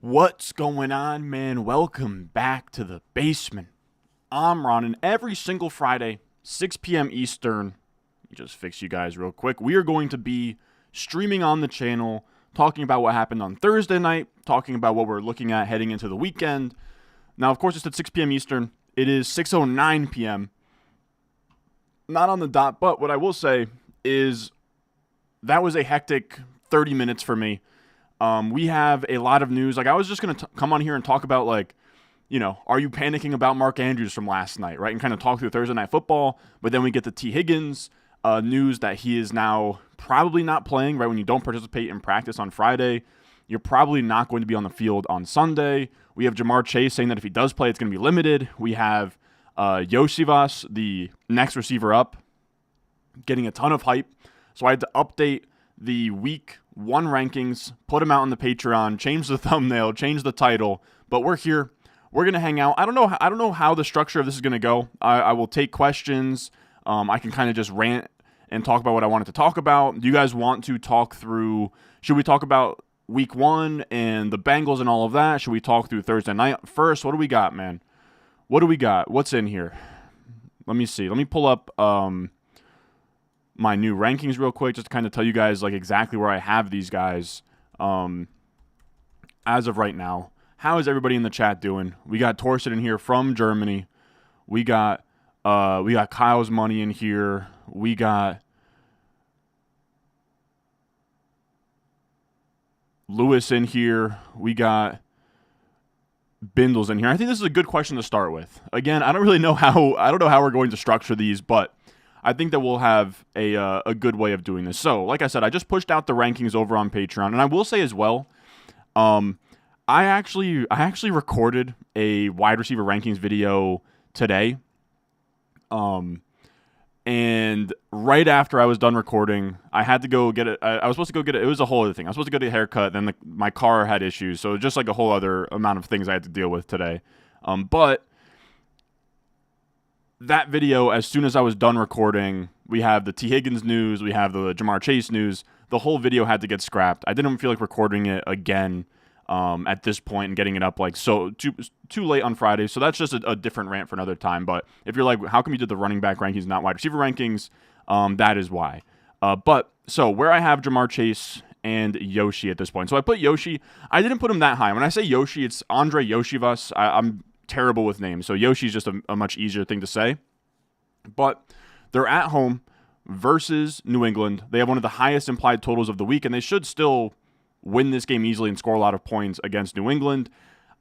What's going on, man? Welcome back to the basement. I'm Ron, and every single Friday, 6 p.m. Eastern, just fix you guys real quick, we are going to be streaming on the channel, talking about what happened on Thursday night, talking about what we're looking at heading into the weekend. Now, of course, it's at 6 p.m. Eastern. It is 6:09 p.m. Not on the dot, but what I will say is that was a hectic 30 minutes for me. We have a lot of news. I was just going to come on here and talk about, are you panicking about Mark Andrews from last night, right? And kind of talk through Thursday Night Football. But then we get the T. Higgins news that he is now probably not playing, right? When you don't participate in practice on Friday, you're probably not going to be on the field on Sunday. We have Jamar Chase saying that if he does play, it's going to be limited. We have Yosivas, the next receiver up, getting a ton of hype. So I had to update the week 1 rankings, put them out on the Patreon, change the thumbnail, change the title, but we're here. We're going to hang out. I don't know how the structure of this is going to go. I will take questions. I can kind of just rant and talk about what I wanted to talk about. Do you guys want to talk through, should we talk about week 1 and the Bengals and all of that? Should we talk through Thursday night first? What do we got, man? What do we got? What's in here? Let me see. Let me pull up my new rankings real quick, just to kind of tell you guys exactly where I have these guys as of right now. How is everybody in the chat doing? We got Torsten in here from Germany. We got Kyle's money in here. We got Lewis in here. We got Bindles in here. I think this is a good question to start with. Again, I don't know how we're going to structure these, but I think that we'll have a good way of doing this. So, like I said, I just pushed out the rankings over on Patreon, and I will say as well, I actually recorded a wide receiver rankings video today, and right after I was done recording, I had to go get it. I was supposed to go get it. It was a whole other thing. I was supposed to go get a haircut. Then my car had issues, so just a whole other amount of things I had to deal with today. But that video, as soon as I was done recording, we have the T. Higgins news, we have the Jamar Chase news. The whole video had to get scrapped. I didn't feel like recording it again at this point and getting it up too late on Friday. So that's just a different rant for another time. But if you're like, how come you did the running back rankings, not wide receiver rankings? That is why. So where I have Jamar Chase and Yoshi at this point. So I put Yoshi. I didn't put him that high. When I say Yoshi, it's Andre Yoshivas. I'm terrible with names, so Yoshi's just a much easier thing to say. But they're at home versus New England. They have one of the highest implied totals of the week, and they should still win this game easily and score a lot of points against New England.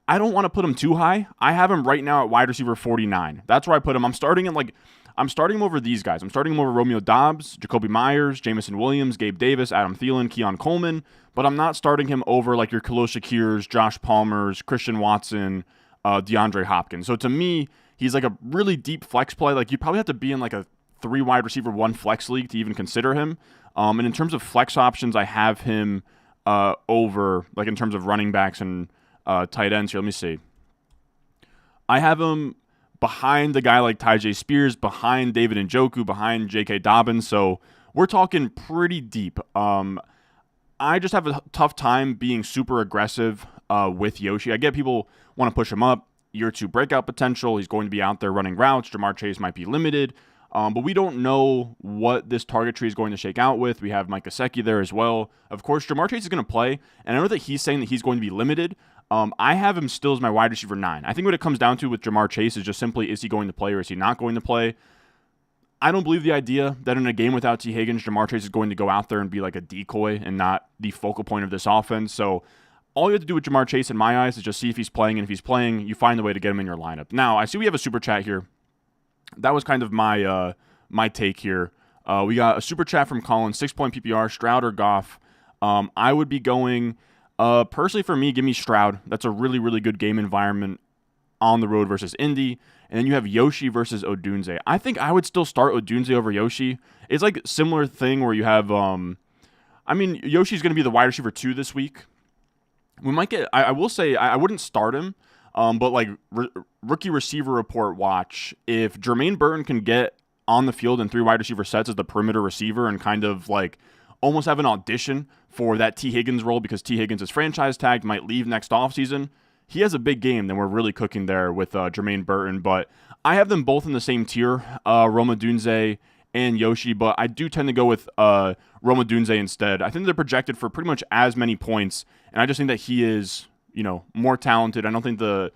I don't want to put him too high. I have him right now at wide receiver 49. That's where I put him. I'm starting him over these guys. I'm starting him over Romeo Doubs, Jacoby Myers, Jamison Williams, Gabe Davis, Adam Thielen, Keon Coleman, but I'm not starting him over your Khalil Shakirs, Josh Palmers, Christian Watson, DeAndre Hopkins. So to me, he's a really deep flex play. You probably have to be in a 3 wide receiver 1 flex league to even consider him. And in terms of flex options, I have him over in terms of running backs and tight ends here. Let me see. I have him behind a guy like Tyjae Spears, behind David Njoku, behind J.K. Dobbins. So we're talking pretty deep. I just have a tough time being super aggressive with Yoshi. I get people want to push him up. Year 2 breakout potential. He's going to be out there running routes. Jamar Chase might be limited. But we don't know what this target tree is going to shake out with. We have Mike Gesicki there as well. Of course, Jamar Chase is going to play. And I know that he's saying that he's going to be limited. I have him still as my wide receiver 9. I think what it comes down to with Jamar Chase is just simply, is he going to play or is he not going to play? I don't believe the idea that in a game without T. Higgins, Jamar Chase is going to go out there and be a decoy and not the focal point of this offense. So all you have to do with Jamar Chase, in my eyes, is just see if he's playing. And if he's playing, you find a way to get him in your lineup. Now, I see we have a super chat here. That was kind of my take here. We got a super chat from Colin, 6-point PPR, Stroud or Goff. I would be going, personally for me, give me Stroud. That's a really, really good game environment on the road versus Indy. And then you have Yoshi versus Odunze. I think I would still start Odunze over Yoshi. It's similar thing where you have, Yoshi's going to be the wide receiver 2 this week. We might get, I will say, I wouldn't start him, but rookie receiver report watch. If Jermaine Burton can get on the field in 3 wide receiver sets as the perimeter receiver and kind of almost have an audition for that T. Higgins role because T. Higgins is franchise tagged, might leave next offseason. He has a big game, then we're really cooking there with Jermaine Burton. But I have them both in the same tier, Roma Dunze and Yoshi, but I do tend to go with Roma Dunze instead. I think they're projected for pretty much as many points, and I just think that he is, more talented. I don't think the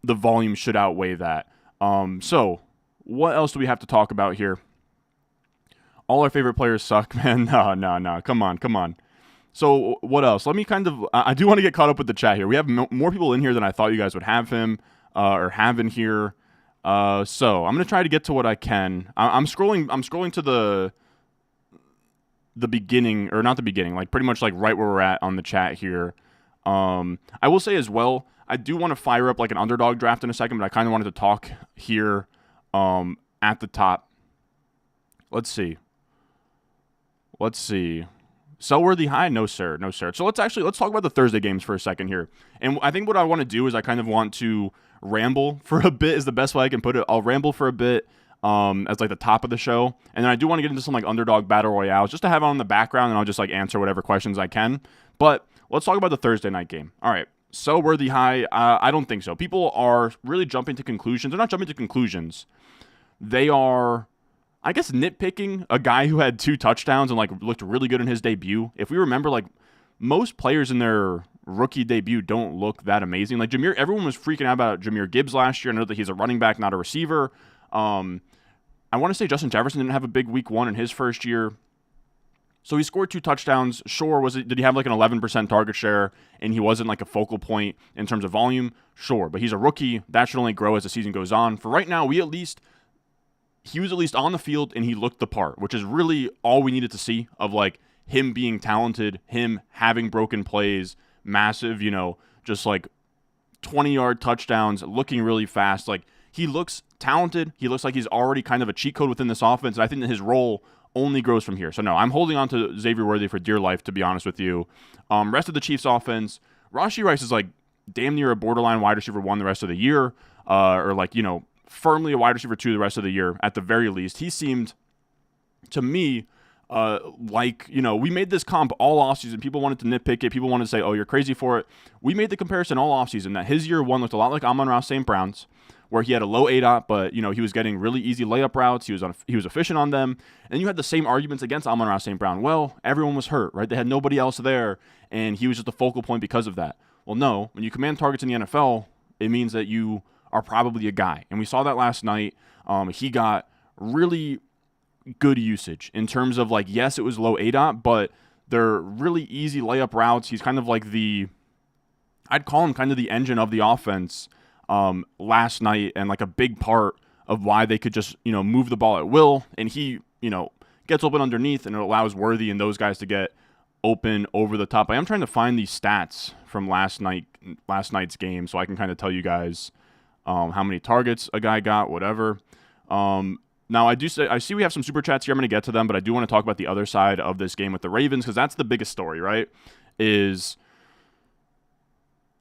volume should outweigh that. So what else do we have to talk about here? All our favorite players suck, man. No. Come on. So what else? Let me I do want to get caught up with the chat here. We have more people in here than I thought you guys would have him or have in here. So I'm going to try to get to what I can. I'm scrolling to the beginning, or not the beginning, like pretty much like right where we're at on the chat here. I will say as well, I do want to fire up like an underdog draft in a second, but I kind of wanted to talk here at the top. Let's see. Sell worthy high? No, sir. So let's talk about the Thursday games for a second here. And I think what I want to do is I kind of want to ramble for a bit is the best way I can put it. I'll ramble for a bit as like the top of the show. And then I do want to get into some like underdog battle royales just to have it on the background, and I'll just like answer whatever questions I can. But let's talk about the Thursday night game. All right. Sell worthy high? I don't think so. People are really jumping to conclusions. They're not jumping to conclusions. They are, I guess, nitpicking a guy who had 2 touchdowns and like looked really good in his debut. If we remember, like most players in their rookie debut don't look that amazing. Like everyone was freaking out about Jahmyr Gibbs last year. I know that he's a running back, not a receiver. I want to say Justin Jefferson didn't have a big week 1 in his first year. So he scored 2 touchdowns. Sure, did he have like an 11% target share and he wasn't like a focal point in terms of volume? Sure, but he's a rookie. That should only grow as the season goes on. For right now, he was at least on the field and he looked the part, which is really all we needed to see of like him being talented, him having broken plays, massive, just like 20-yard touchdowns, looking really fast. Like he looks talented. He looks like he's already kind of a cheat code within this offense. And I think that his role only grows from here. So no, I'm holding on to Xavier Worthy for dear life, to be honest with you. Rest of the Chiefs offense, Rashee Rice is like damn near a borderline wide receiver 1 the rest of the year, or like, firmly a wide receiver 2 the rest of the year at the very least. He seemed to me we made this comp all offseason. People wanted to nitpick it. People wanted to say, oh, you're crazy for it. We made the comparison all offseason that his year 1 looked a lot like Amon-Ra St. Brown's, where he had a low ADOT, but he was getting really easy layup routes. He was efficient on them. And you had the same arguments against Amon-Ra St. Brown. Well, everyone was hurt, right? They had nobody else there, and he was just a focal point because of that. Well, no, when you command targets in the NFL, it means that you are probably a guy. And we saw that last night. He got really good usage in terms of like, yes, it was low ADOT, but they're really easy layup routes. He's kind of like I'd call him kind of the engine of the offense last night, and like a big part of why they could just, move the ball at will. And he, gets open underneath, and it allows Worthy and those guys to get open over the top. I am trying to find these stats from last night's game so I can kind of tell you guys how many targets a guy got, whatever. Now, I see we have some super chats here. I'm going to get to them, but I do want to talk about the other side of this game with the Ravens, because that's the biggest story, right? Is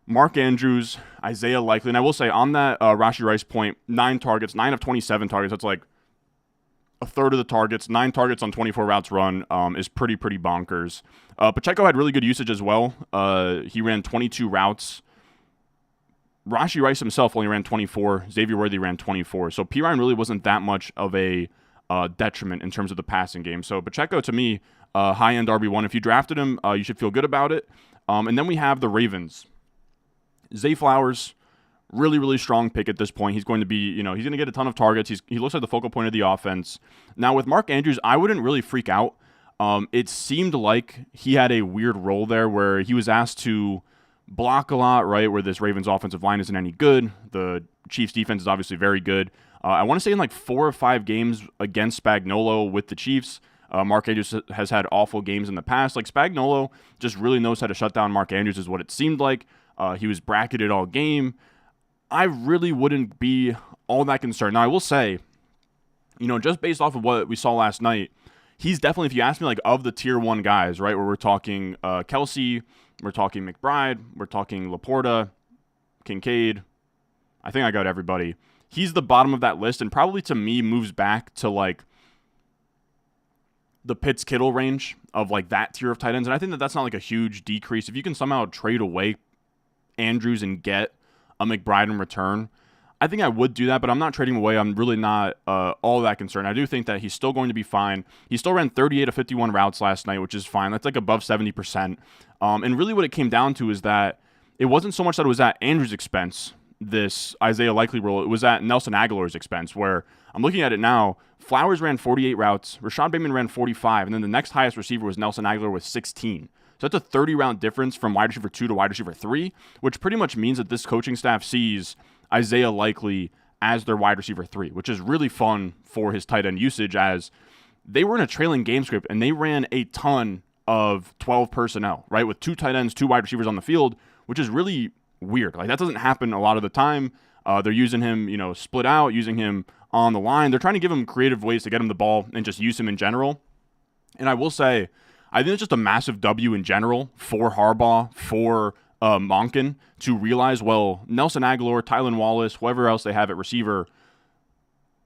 Mark Andrews, Isaiah Likely, and I will say on that Rashee Rice point, 9 targets, 9 of 27 targets. That's like a third of the targets. 9 targets on 24 routes run is pretty bonkers. Pacheco had really good usage as well. He ran 22 routes. Rashee Rice himself only ran 24. Xavier Worthy ran 24. So P. Ryan really wasn't that much of a detriment in terms of the passing game. So Pacheco, to me, high-end RB1. If you drafted him, you should feel good about it. And then we have the Ravens. Zay Flowers, really strong pick at this point. He's going to be, he's going to get a ton of targets. He looks like the focal point of the offense. Now, with Mark Andrews, I wouldn't really freak out. It seemed like he had a weird role there where he was asked to block a lot, right, where this Ravens offensive line isn't any good. The Chiefs defense is obviously very good. I want to say in like 4 or 5 games against Spagnuolo with the Chiefs, Mark Andrews has had awful games in the past. Like Spagnuolo just really knows how to shut down Mark Andrews is what it seemed like. He was bracketed all game. I really wouldn't be all that concerned. Now, I will say, just based off of what we saw last night, he's definitely, if you ask me, like of the tier 1 guys, right, where we're talking Kelsey, we're talking McBride, we're talking Laporta, Kincaid. I think I got everybody. He's the bottom of that list, and probably to me moves back to like the Pitts Kittle range of like that tier of tight ends. And I think that that's not like a huge decrease. If you can somehow trade away Andrews and get a McBride in return, I think I would do that, but I'm not trading away. I'm really not all that concerned. I do think that he's still going to be fine. He still ran 38 of 51 routes last night, which is fine. That's like above 70%. And really what it came down to is that it wasn't so much that it was at Andrews' expense, this Isaiah Likely role. It was at Nelson Aguilar's expense, where I'm looking at it now. Flowers ran 48 routes. Rashad Bateman ran 45. And then the next highest receiver was Nelson Aguilar with 16. So that's a 30-round difference from wide receiver 2 to wide receiver 3, which pretty much means that this coaching staff sees Isaiah Likely as their wide receiver 3, which is really fun for his tight end usage, as they were in a trailing game script and they ran a ton of 12 personnel, right? With 2 tight ends, 2 wide receivers on the field, which is really weird. Like, that doesn't happen a lot of the time. They're using him, split out, using him on the line. They're trying to give him creative ways to get him the ball and just use him in general. And I will say, I think it's just a massive W in general for Harbaugh, for Monken, to realize, well, Nelson Aguilar, Tylan Wallace, whoever else they have at receiver,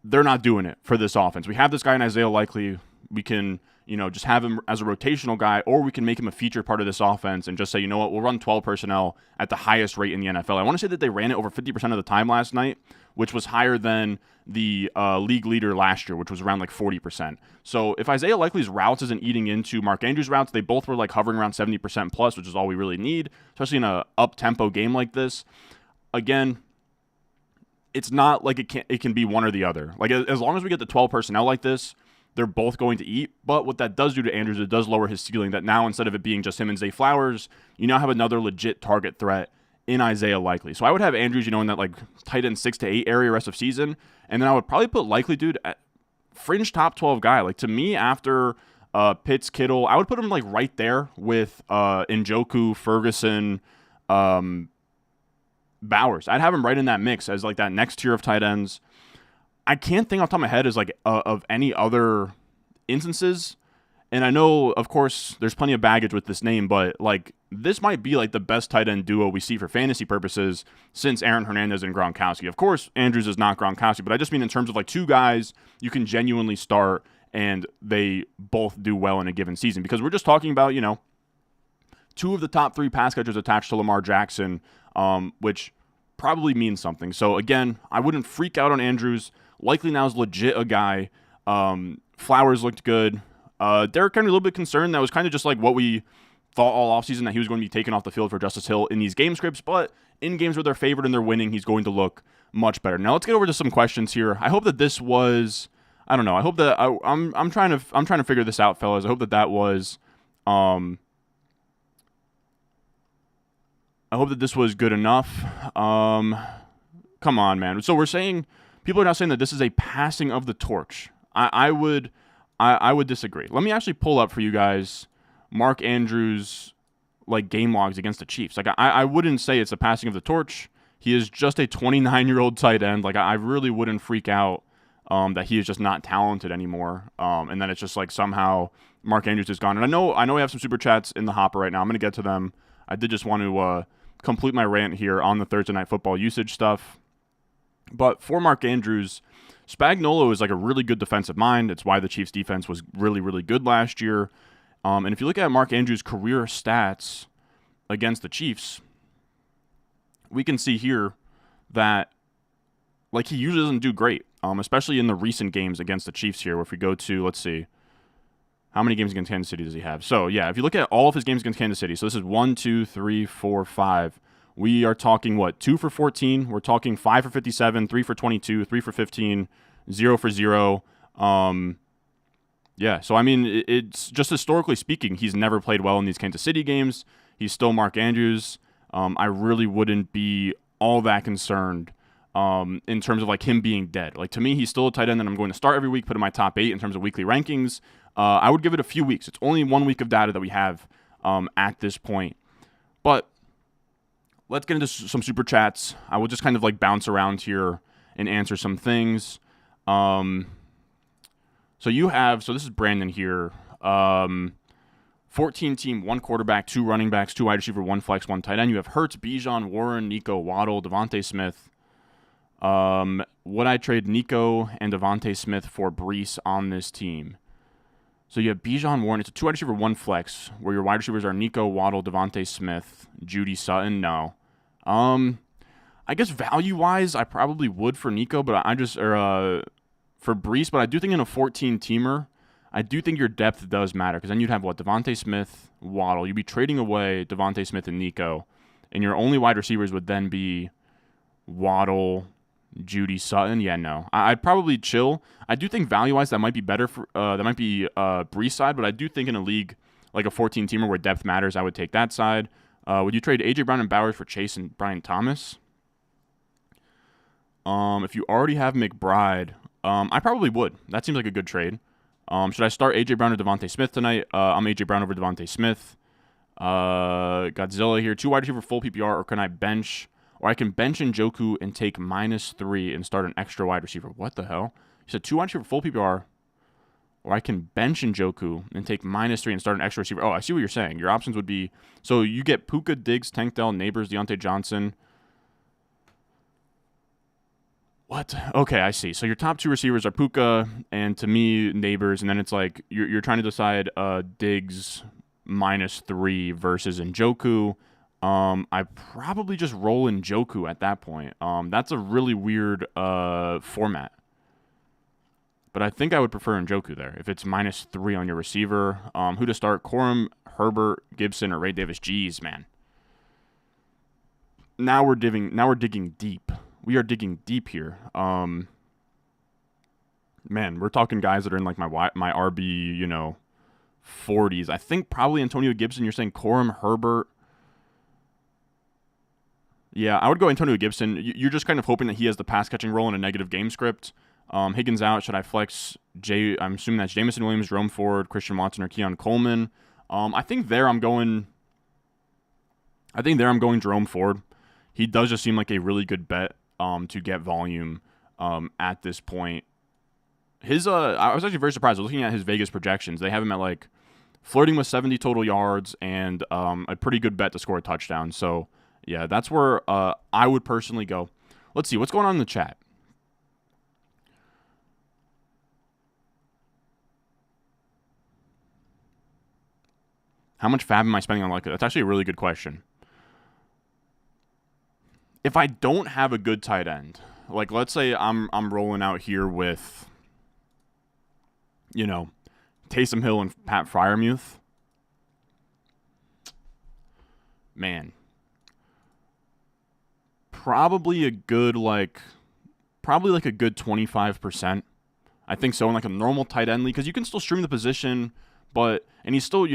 they're not doing it for this offense. We have this guy in Isaiah Likely. We can, just have him as a rotational guy, or we can make him a featured part of this offense and just say, you know what, we'll run 12 personnel at the highest rate in the NFL. I want to say that they ran it over 50% of the time last night, which was higher than the league leader last year, which was around like 40%. So if Isaiah Likely's routes isn't eating into Mark Andrews' routes, they both were like hovering around 70% plus, which is all we really need, especially in a up-tempo game like this. Again, it's not like it can be one or the other. Like, as long as we get the 12 personnel like this, they're both going to eat. But what that does do to Andrews, it does lower his ceiling, that now instead of it being just him and Zay Flowers, you now have another legit target threat in Isaiah Likely. So I would have Andrews, in that like tight end 6 to 8 area rest of season. And then I would probably put Likely, dude, at fringe top 12 guy. Like, to me, after Pitts, Kittle, I would put him like right there with Njoku, Ferguson, Bowers. I'd have him right in that mix as like that next tier of tight ends. I can't think off the top of my head as like of any other instances. And I know, of course, there's plenty of baggage with this name, but like this might be like the best tight end duo we see for fantasy purposes since Aaron Hernandez and Gronkowski. Of course, Andrews is not Gronkowski, but I just mean in terms of like 2 guys you can genuinely start and they both do well in a given season. Because we're just talking about, 2 of the top 3 pass catchers attached to Lamar Jackson, which probably means something. So again, I wouldn't freak out on Andrews. Likely now is legit a guy. Flowers looked good. Derrick Henry a little bit concerned. That was kind of just like what we thought all offseason, that he was going to be taken off the field for Justice Hill in these game scripts. But in games where they're favored and they're winning, he's going to look much better. Now let's get over to some questions here. I hope that this was, I don't know. I hope that I'm trying to figure this out, fellas. I hope that was I hope that this was good enough. Come on, man. So we're saying, people are now saying that this is a passing of the torch. I would disagree. Let me actually pull up for you guys Mark Andrews like game logs against the Chiefs. Like, I wouldn't say it's a passing of the torch. He is just a 29-year-old tight end. Like, I really wouldn't freak out that he is just not talented anymore. And then it's just like somehow Mark Andrews is gone. And I know we have some super chats in the hopper right now. I'm going to get to them. I did just want to complete my rant here on the Thursday Night Football usage stuff. But for Mark Andrews, Spagnuolo is like a really good defensive mind. It's why the Chiefs defense was really, really good last year. And if you look at Mark Andrews' career stats against the Chiefs, we can see here that like he usually doesn't do great, especially in the recent games against the Chiefs here. If we go to, let's see, how many games against Kansas City does he have? So yeah, if you look at all of his games against Kansas City, so this is 1, 2, 3, 4, 5. We are talking, 2 for 14. We're talking 5 for 57, 3 for 22, 3 for 15, 0 for 0. Yeah, so I mean, it's just historically speaking, he's never played well in these Kansas City games. He's still Mark Andrews. I really wouldn't be all that concerned in terms of like him being dead. Like, to me, he's still a tight end that I'm going to start every week, put in my top 8 in terms of weekly rankings. I would give it a few weeks. It's only 1 week of data that we have at this point. But let's get into some super chats. I will just kind of like bounce around here and answer some things. So this is Brandon here. 14 team, 1 quarterback, 2 running backs, 2 wide receiver, 1 flex, 1 tight end. You have Hurts, Bijan, Warren, Nico, Waddle, Devontae Smith. Would I trade Nico and Devontae Smith for Breece on this team? So you have Bijan Warren. It's a 2 wide receiver, 1 flex, where your wide receivers are Nico, Waddle, Devontae Smith, Judy Sutton. No. I guess value-wise, I probably would for Nico, but for Brees, but I do think in a 14-teamer, I do think your depth does matter, because then you'd have, Devontae Smith, Waddle. You'd be trading away Devontae Smith and Nico, and your only wide receivers would then be Waddle, Judy Sutton. Yeah, no. I'd probably chill. I do think value-wise that might be better for that might be Brees side, but I do think in a league like a 14-teamer where depth matters, I would take that side. Would you trade A.J. Brown and Bowers for Chase and Brian Thomas? If you already have McBride, I probably would. That seems like a good trade. Should I start A.J. Brown or Devontae Smith tonight? I'm A.J. Brown over Devontae Smith. Godzilla here. 2 wide receiver full PPR, or can I bench? Or I can bench Njoku and take -3 and start an extra wide receiver. What the hell? You said 2 wide receiver full PPR, or I can bench Njoku and take -3 and start an extra receiver. Oh, I see what you're saying. Your options would be, so you get Puka, Diggs, Tank Dell, Neighbors, Deontay Johnson. What? Okay, I see. So your top 2 receivers are Puka and, to me, Neighbors, and then it's like you're trying to decide Diggs -3 versus Njoku. I probably just roll Njoku at that point. That's a really weird format. But I think I would prefer Njoku there if it's -3 on your receiver. Who to start? Corum, Herbert, Gibson, or Ray Davis? Jeez, man. Now we're digging deep. We are digging deep here. Man, we're talking guys that are in like my RB, 40s. I think probably Antonio Gibson. You're saying Corum, Herbert. Yeah, I would go Antonio Gibson. You're just kind of hoping that he has the pass-catching role in a negative game script. Higgins out. Should I flex I'm assuming that's Jameson Williams, Jerome Ford, Christian Watson, or Keon Coleman. I think I'm going Jerome Ford. He does just seem like a really good bet to get volume at this point. I was actually very surprised. I was looking at his Vegas projections. They have him at flirting with 70 total yards and a pretty good bet to score a touchdown. So yeah, that's where I would personally go. Let's see what's going on in the chat. How much fab am I spending on Leica? That's actually a really good question. If I don't have a good tight end, let's say I'm rolling out here with, Taysom Hill and Pat Freiermuth. Man. Probably a good, a good 25%. I think so in a normal tight end league, because you can still stream the position, and he's still,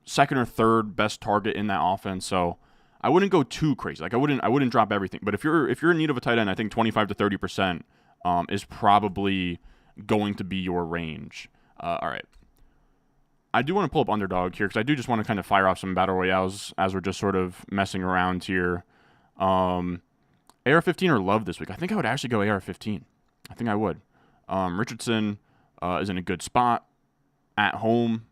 second or third best target in that offense. So I wouldn't go too crazy. I wouldn't drop everything. But if you're in need of a tight end, I think 25 to 30% is probably going to be your range. All right. I do want to pull up Underdog here because I do just want to kind of fire off some battle royales as we're just sort of messing around here. AR-15 or Love this week? I think I would actually go AR-15. I think I would. Richardson is in a good spot at home.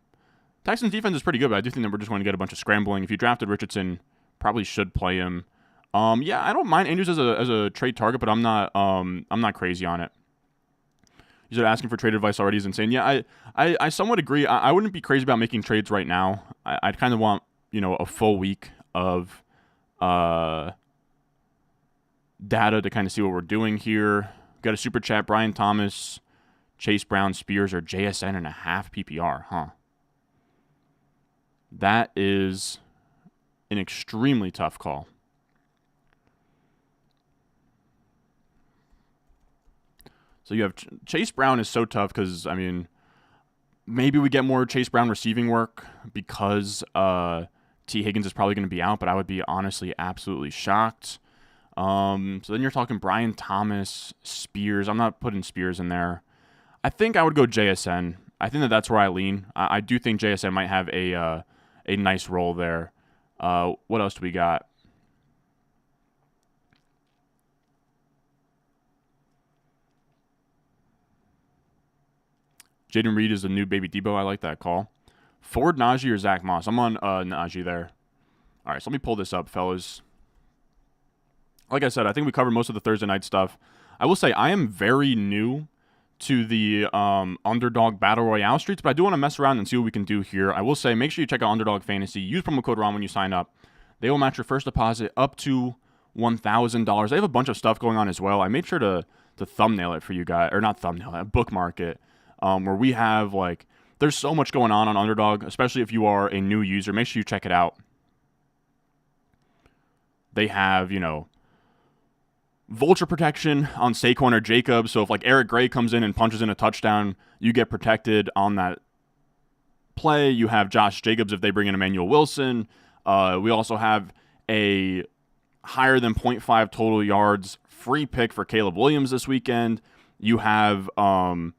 Texans defense is pretty good, but I do think that we're just going to get a bunch of scrambling. If you drafted Richardson, probably should play him. Yeah, I don't mind Andrews as a trade target, but I'm not crazy on it. You said asking for trade advice already is insane. Yeah, I somewhat agree. I wouldn't be crazy about making trades right now. I'd kind of want a full week of data to kind of see what we're doing here. Got a super chat. Brian Thomas, Chase Brown, Spears, or JSN and a half PPR, huh? That is an extremely tough call. So you have Chase Brown is so tough because, maybe we get more Chase Brown receiving work because T. Higgins is probably going to be out, but I would be honestly absolutely shocked. So then you're talking Brian Thomas, Spears. I'm not putting Spears in there. I think I would go JSN. I think that's where I lean. I do think JSN might have a nice role there. What else do we got? Jaden Reed is the new baby Debo. I like that call. Ford, Najee, or Zach Moss? I'm on Najee there. All right, so let me pull this up, fellas. Like I said, I think we covered most of the Thursday night stuff. I will say I am very new to the Underdog Battle Royale streets, but I do want to mess around and see what we can do here. I will say, make sure you check out Underdog Fantasy. Use promo code RON when you sign up. They will match your first deposit up to $1,000. They have a bunch of stuff going on as well. I made sure to thumbnail it for you guys, or not thumbnail it, bookmark it, where we have, like, there's so much going on Underdog, especially if you are a new user. Make sure you check it out. They have, vulture protection on Saquon or Jacobs. So if, like, Eric Gray comes in and punches in a touchdown, you get protected on that play. You have Josh Jacobs if they bring in Emmanuel Wilson. We also have a higher than 0.5 total yards free pick for Caleb Williams this weekend. You have a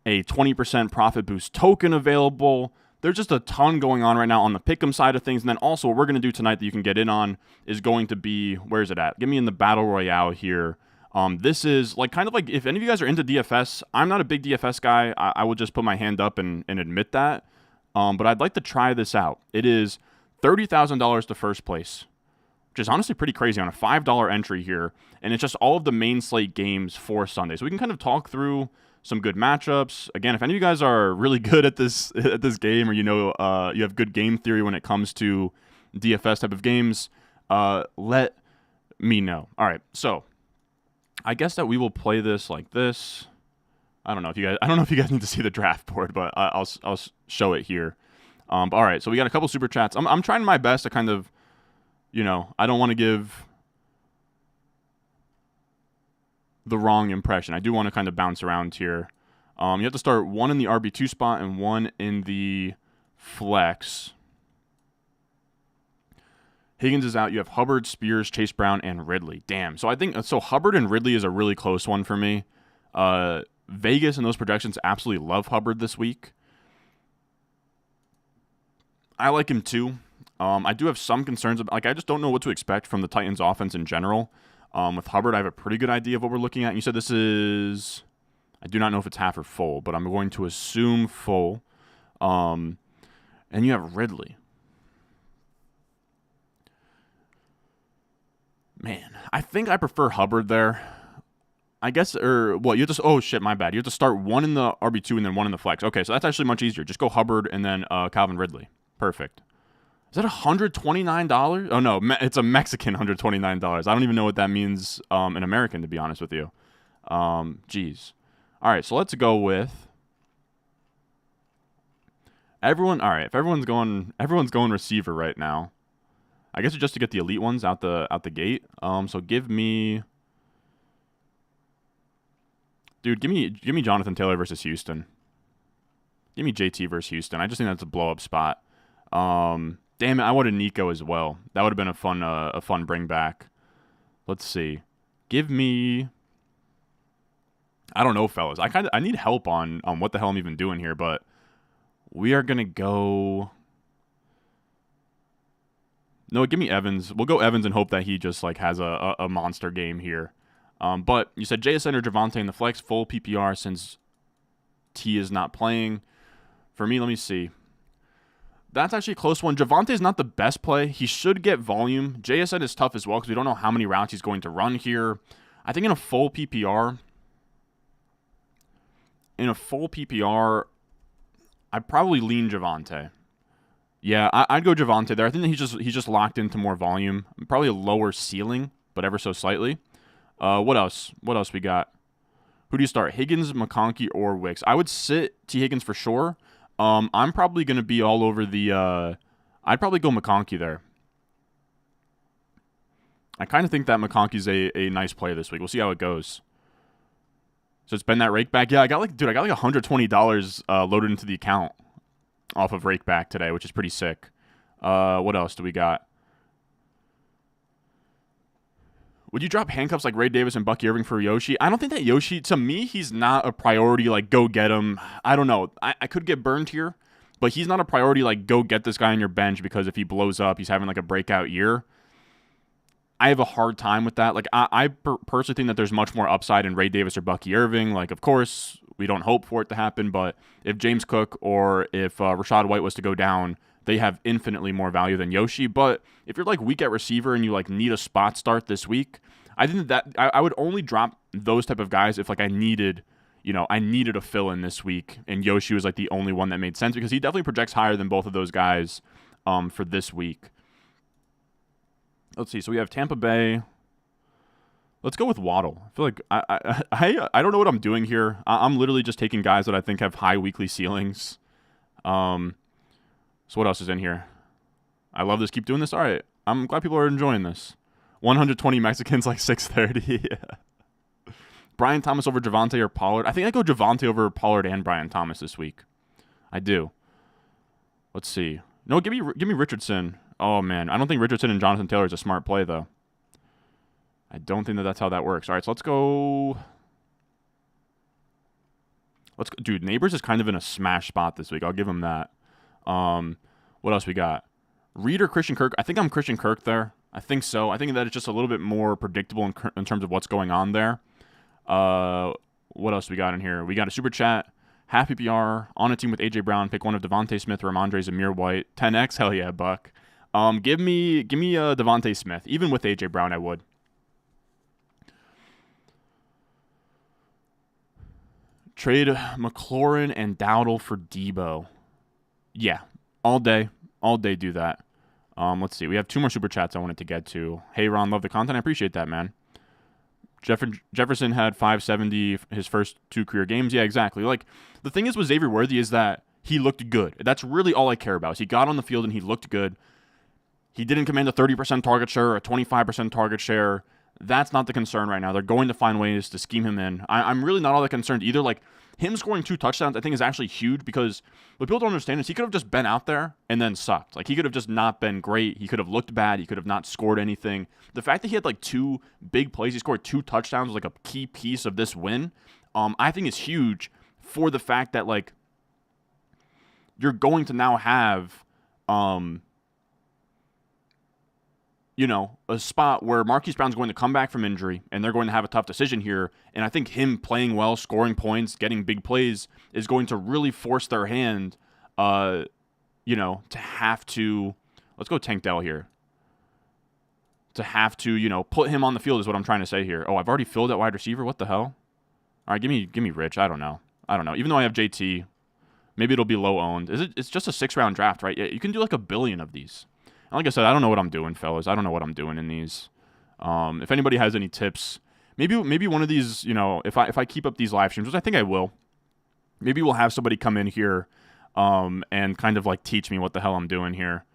20% profit boost token available. There's just a ton going on right now on the pick'em side of things. And then also what we're going to do tonight that you can get in on is going to be, where's it at? Give me in the Battle Royale here. This is like kind of like, if any of you guys are into DFS, I'm not a big DFS guy. I would just put my hand up and admit that. But I'd like to try this out. It is $30,000 to first place, which is honestly pretty crazy on a $5 entry here. And it's just all of the main slate games for Sunday. So we can kind of talk through some good matchups. Again, if any of you guys are really good at this game, or you have good game theory when it comes to DFS type of games, let me know. All right, so I guess that we will play this like this. I don't know if you guys need to see the draft board, but I'll show it here. All right, so we got a couple super chats. I'm trying my best to kind of, I don't want to give the wrong impression. I do want to kind of bounce around here. You have to start one in the RB2 spot and one in the flex. Higgins is out. You have Hubbard, Spears, Chase Brown, and Ridley. Damn. So I think Hubbard and Ridley is a really close one for me. Vegas and those projections absolutely love Hubbard this week. I like him too. I do have some concerns about, I just don't know what to expect from the Titans offense in general. With Hubbard, I have a pretty good idea of what we're looking at. And you said this is, I do not know if it's half or full, but I'm going to assume full. And you have Ridley. Man, I think I prefer Hubbard there. I guess, you have to, oh shit, my bad. You have to start one in the RB2 and then one in the flex. Okay, so that's actually much easier. Just go Hubbard and then Calvin Ridley. Perfect. Is that $129? Oh, no, it's a Mexican $129. I don't even know what that means in American, to be honest with you. Geez. All right, so let's go with everyone. All right, if everyone's going receiver right now. I guess it's just to get the elite ones out the gate. So give me, dude, give me Jonathan Taylor versus Houston. Give me JT versus Houston. I just think that's a blow up spot. Damn it, I wanted Nico as well. That would have been a fun bring back. Let's see. Give me, I don't know, fellas. I need help on what the hell I'm even doing here, but we are gonna go. No, give me Evans. We'll go Evans and hope that he just has a monster game here. But you said JSN or Javonte in the flex, full PPR since T is not playing. For me, let me see. That's actually a close one. Javonte is not the best play. He should get volume. JSN is tough as well because we don't know how many routes he's going to run here. I think in a full PPR, I'd probably lean Javonte. Yeah, I'd go Javonte there. I think that he's just locked into more volume. Probably a lower ceiling, but ever so slightly. What else? What else we got? Who do you start? Higgins, McConkey, or Wicks? I would sit T. Higgins for sure. I'm probably going to be all over the I'd probably go McConkey there. I kind of think that McConkey's a nice play this week. We'll see how it goes. So it's been that rake back. Yeah, I got like $120 loaded into the account off of rake back today, which is pretty sick. What else do we got? Would you drop handcuffs like Ray Davis and Bucky Irving for Yoshi? I don't think that Yoshi, to me, he's not a priority, go get him. I don't know. I could get burned here, but he's not a priority, go get this guy on your bench because if he blows up, he's having a breakout year. I have a hard time with that. I personally think that there's much more upside in Ray Davis or Bucky Irving. Of course, we don't hope for it to happen, but if James Cook or if Rachaad White was to go down, they have infinitely more value than Yoshi. But if you're weak at receiver and you need a spot start this week, I think that I would only drop those type of guys if I needed I needed a fill-in this week, and Yoshi was like the only one that made sense because he definitely projects higher than both of those guys for this week. Let's see. So we have Tampa Bay. Let's go with Waddle. I feel like I don't know what I'm doing here. I'm literally just taking guys that I think have high weekly ceilings. So what else is in here? I love this. Keep doing this. All right. I'm glad people are enjoying this. 120 Mexicans, like 630. Yeah. Brian Thomas over Javonte or Pollard. I think I go Javonte over Pollard and Brian Thomas this week. I do. Let's see. No, give me Richardson. Oh, man. I don't think Richardson and Jonathan Taylor is a smart play, though. I don't think that's how that works. All right, so let's go. Dude, Neighbors is kind of in a smash spot this week. I'll give him that. What else we got? Reed or Christian Kirk? I think I'm Christian Kirk there. I think so. I think that it's just a little bit more predictable in terms of what's going on there. What else we got in here? We got a super chat. Half PPR on a team with AJ Brown. Pick one of Devontae Smith, Ramondre, Zamir White. 10x. Hell yeah, Buck. Give me Devontae Smith. Even with AJ Brown, I would. Trade McLaurin and Dowdle for Debo. Yeah, all day do that. Let's see. We have 2 more super chats I wanted to get to. Hey, Ron, love the content. I appreciate that, man. Jefferson had 570 his first 2 career games. Yeah, exactly. Like, the thing is with Xavier Worthy is that he looked good. That's really all I care about. Is he got on the field and he looked good. He didn't command a 30% target share or a 25% target share. That's not the concern right now. They're going to find ways to scheme him in. I'm really not all that concerned either. Like, him scoring 2 touchdowns, I think, is actually huge because what people don't understand is he could have just been out there and then sucked. Like, he could have just not been great. He could have looked bad. He could have not scored anything. The fact that he had, like, 2 big plays, he scored 2 touchdowns, was, like, a key piece of this win, I think is huge for the fact that, like, you're going to now have, a spot where Marquise Brown's going to come back from injury, and they're going to have a tough decision here. And I think him playing well, scoring points, getting big plays is going to really force their hand, to have to, let's go Tank Dell here, to have to, put him on the field is what I'm trying to say here. Oh, I've already filled at wide receiver. What the hell? All right, give me Rich. I don't know. Even though I have JT, maybe it'll be low owned. It's just a 6-round draft, right? You can do like 1 billion of these. Like I said, I don't know what I'm doing, fellas. I don't know what I'm doing in these. If anybody has any tips, maybe one of these, if I keep up these live streams, which I think I will, maybe we'll have somebody come in here and kind of like teach me what the hell I'm doing here.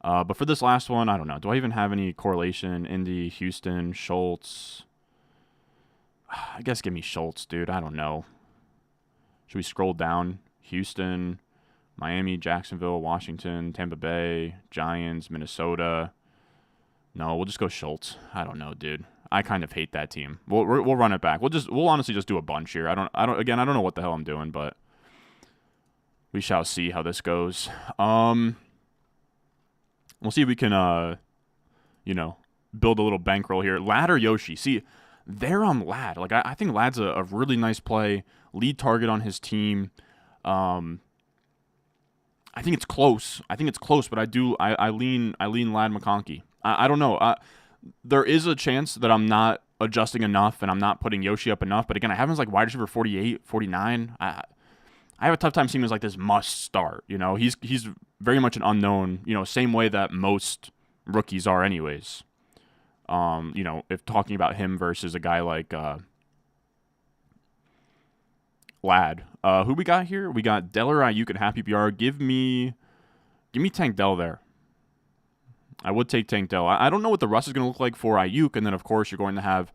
But for this last one, I don't know. Do I even have any correlation? Indy, Houston, Schultz. I guess give me Schultz, dude. I don't know. Should we scroll down? Houston, Miami, Jacksonville, Washington, Tampa Bay, Giants, Minnesota. No, we'll just go Schultz. I don't know, dude. I kind of hate that team. We'll run it back. We'll honestly just do a bunch here. I don't know what the hell I'm doing, but we shall see how this goes. We'll see if we can build a little bankroll here. Lad or Yoshi? See, there I'm Lad. Like I think Lad's a really nice play, lead target on his team. I think it's close. But I lean Lad McConkey. I don't know. There is a chance that I'm not adjusting enough and I'm not putting Yoshi up enough. But again, I have him as like wide receiver 48, 49. I have a tough time seeing him as like this must start. He's very much an unknown. Same way that most rookies are, anyways. If talking about him versus a guy like Lad. Who we got here? We got Dell or Ayuk at half PPR. Give me Tank Dell there. I would take Tank Dell. I don't know what the rust is going to look like for Ayuk, and then of course you're going to have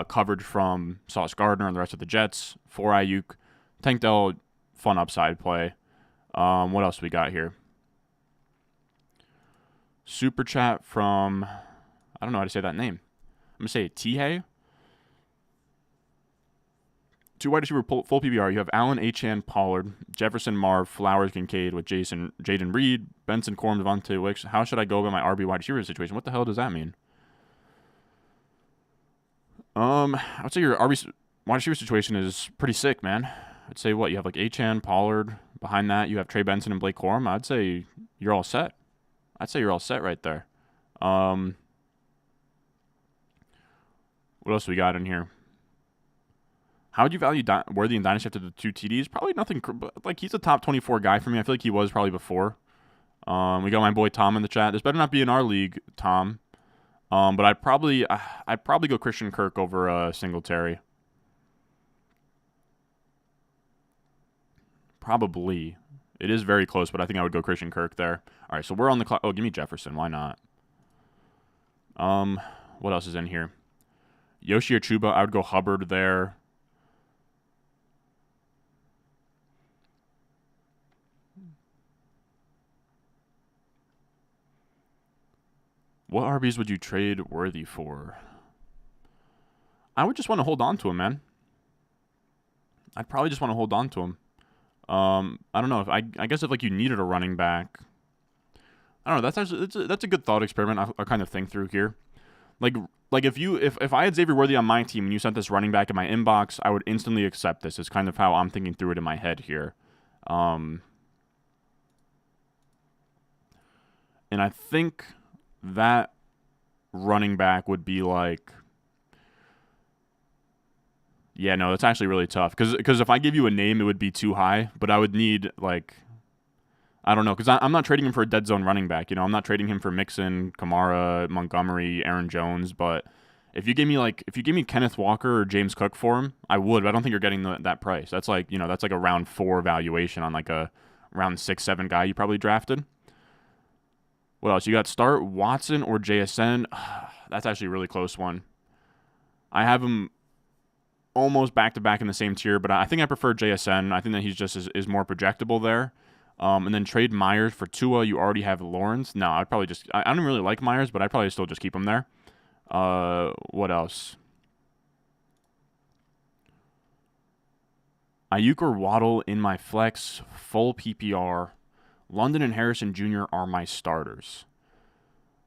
coverage from Sauce Gardner and the rest of the Jets for Ayuk. Tank Dell, fun upside play. What else we got here? Super chat from, I don't know how to say that name. I'm going to say T-Hay. 2 wide receiver full PPR. You have Allen, Achane, Pollard, Jefferson, Marv, Flowers, Kincaid with Jaden Reed, Benson, Corum, Devontae Wicks. How should I go about my RB wide receiver situation? What the hell does that mean? I would say your RB wide receiver situation is pretty sick, man. I'd say what? You have like Achane, Pollard. Behind that, you have Trey Benson and Blake Corum. I'd say you're all set. You're all set right there. What else we got in here? How would you value Worthy and Dynasty after the 2 TDs? Probably nothing. Like, he's a top 24 guy for me. I feel like he was probably before. We got my boy Tom in the chat. This better not be in our league, Tom. But I'd probably go Christian Kirk over Singletary. Probably. It is very close, but I think I would go Christian Kirk there. All right, so we're on the clock. Oh, give me Jefferson. Why not? What else is in here? Yoshi or Chuba. I would go Hubbard there. What RBs would you trade Worthy for? I would just want to hold on to him, man. I'd probably just want to hold on to him. I don't know if I guess if like you needed a running back. I don't know. That's a good thought experiment. I'll kind of think through here. Like if I had Xavier Worthy on my team and you sent this running back in my inbox, I would instantly accept this. It's kind of how I'm thinking through it in my head here. And I think that running back would be like, yeah, no, that's actually really tough. Because if I give you a name, it would be too high. But I would need, like, I don't know. Because I'm not trading him for a dead zone running back. You know, I'm not trading him for Mixon, Kamara, Montgomery, Aaron Jones. But if you give me Kenneth Walker or James Cook for him, I would. But I don't think you're getting that price. That's like, you know, that's like a round 4 valuation on like a round 6, 7 guy you probably drafted. What else? You got start Watson or JSN. That's actually a really close one. I have him almost back-to-back in the same tier, but I think I prefer JSN. I think that he's just is more projectable there. And then trade Myers for Tua. You already have Lawrence. No, I'd probably just... I don't really like Myers, but I'd probably still just keep him there. What else? Ayuk or Waddle in my flex, full PPR. London and Harrison Jr. are my starters.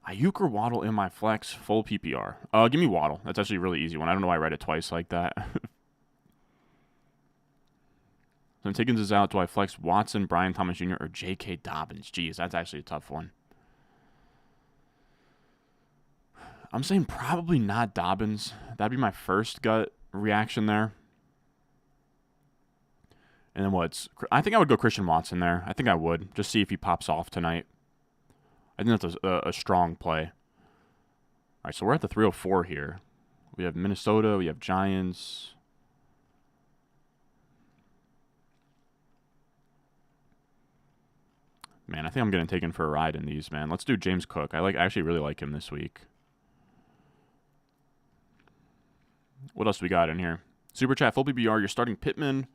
Ayuk or Waddle in my flex, full PPR. Give me Waddle. That's actually a really easy one. I don't know why I read it twice like that. So Higgins is out. Do I flex Watson, Brian Thomas Jr., or J.K. Dobbins? Jeez, that's actually a tough one. I'm saying probably not Dobbins. That'd be my first gut reaction there. And then I think I would go Christian Watson there. I think I would. Just see if he pops off tonight. I think that's a strong play. All right, so we're at the 304 here. We have Minnesota. We have Giants. Man, I think I'm getting taken for a ride in these, man. Let's do James Cook. I actually really like him this week. What else do we got in here? Super Chat, full PPR. You're starting Pittman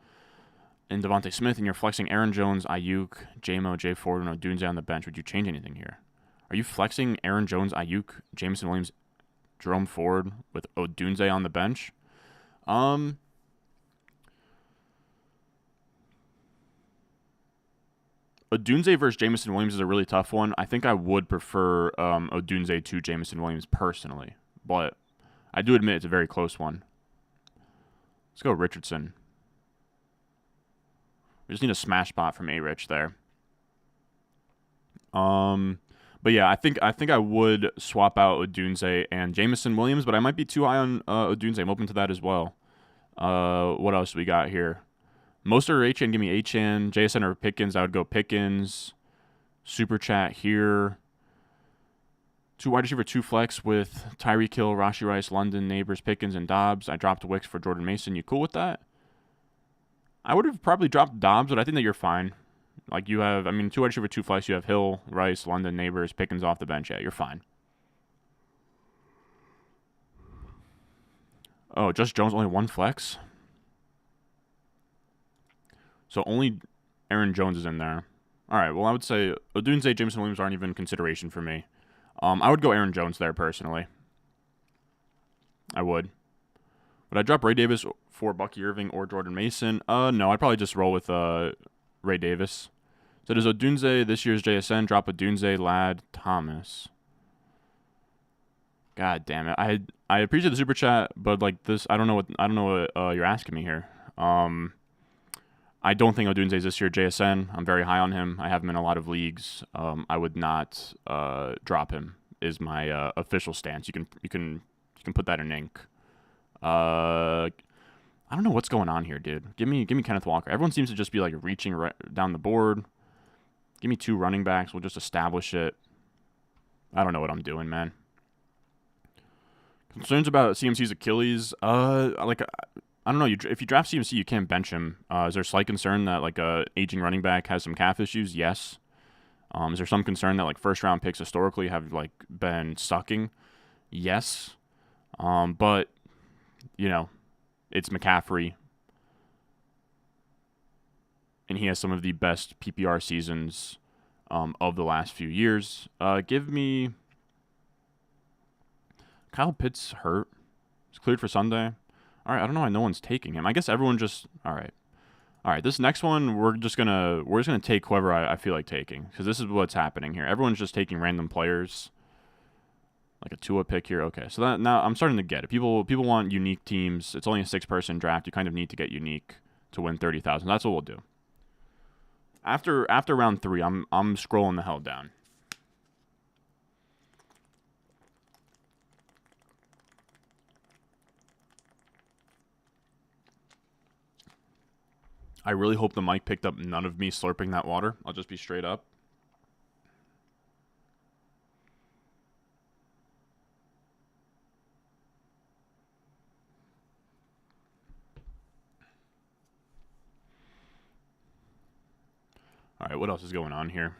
and Devontae Smith, and you're flexing Aaron Jones, Ayuk, J-Mo, Jay Ford, and Odunze on the bench. Would you change anything here? Are you flexing Aaron Jones, Ayuk, Jameson Williams, Jerome Ford with Odunze on the bench? Odunze versus Jameson Williams is a really tough one. I think I would prefer Odunze to Jameson Williams personally, but I do admit it's a very close one. Let's go Richardson. We just need a smash spot from A-Rich there. But yeah, I think I would swap out Odunze and Jameson Williams, but I might be too high on Odunze. I'm open to that as well. What else do we got here? Mostert or Achane, give me Achane. JSN or Pickens, I would go Pickens. Super Chat here. 2 wide receiver, 2 flex with Tyreek Hill, Rashee Rice, London, Neighbors, Pickens, and Dobbs. I dropped Wicks for Jordan Mason. You cool with that? I would have probably dropped Dobbs, but I think that you're fine. Like you have, 2 wide receiver, 2 flex. You have Hill, Rice, London, Neighbors, Pickens off the bench. Yeah, you're fine. Oh, just Jones, only 1 flex? So only Aaron Jones is in there. All right, well, I would say Odunze, Jameson Williams aren't even consideration for me. I would go Aaron Jones there personally. I would. Would I drop Ray Davis for Bucky Irving or Jordan Mason? No, I'd probably just roll with Ray Davis. So does Odunze, this year's JSN, drop Odunze, Ladd, Thomas? God damn it! I appreciate the super chat, but like this, I don't know what you're asking me here. I don't think Odunze is this year JSN. I'm very high on him. I have him in a lot of leagues. I would not drop him. Is my official stance. You can put that in ink. I I don't know what's going on here, dude. Give me Kenneth Walker. Everyone seems to just be like reaching down the board. Give me 2 running backs. We'll just establish it. I don't know what I'm doing, man. Concerns about CMC's Achilles. I don't know. If you draft CMC, you can't bench him. Is there slight concern that like a aging running back has some calf issues? Yes. Is there some concern that like first round picks historically have like been sucking? Yes. But you know, it's McCaffrey, and he has some of the best PPR seasons of the last few years. Give me Kyle Pitts hurt. He's cleared for Sunday. All right, I don't know why no one's taking him. I guess everyone just all right. This next one we're just gonna take whoever I feel like taking, because this is what's happening here. Everyone's just taking random players, like a Tua pick here. Okay, so that now I'm starting to get it. People want unique teams. It's only a 6-person draft. You kind of need to get unique to win 30,000. That's what we'll do. After round 3, I'm scrolling the hell down. I really hope the mic picked up none of me slurping that water. I'll just be straight up. All right, what else is going on here?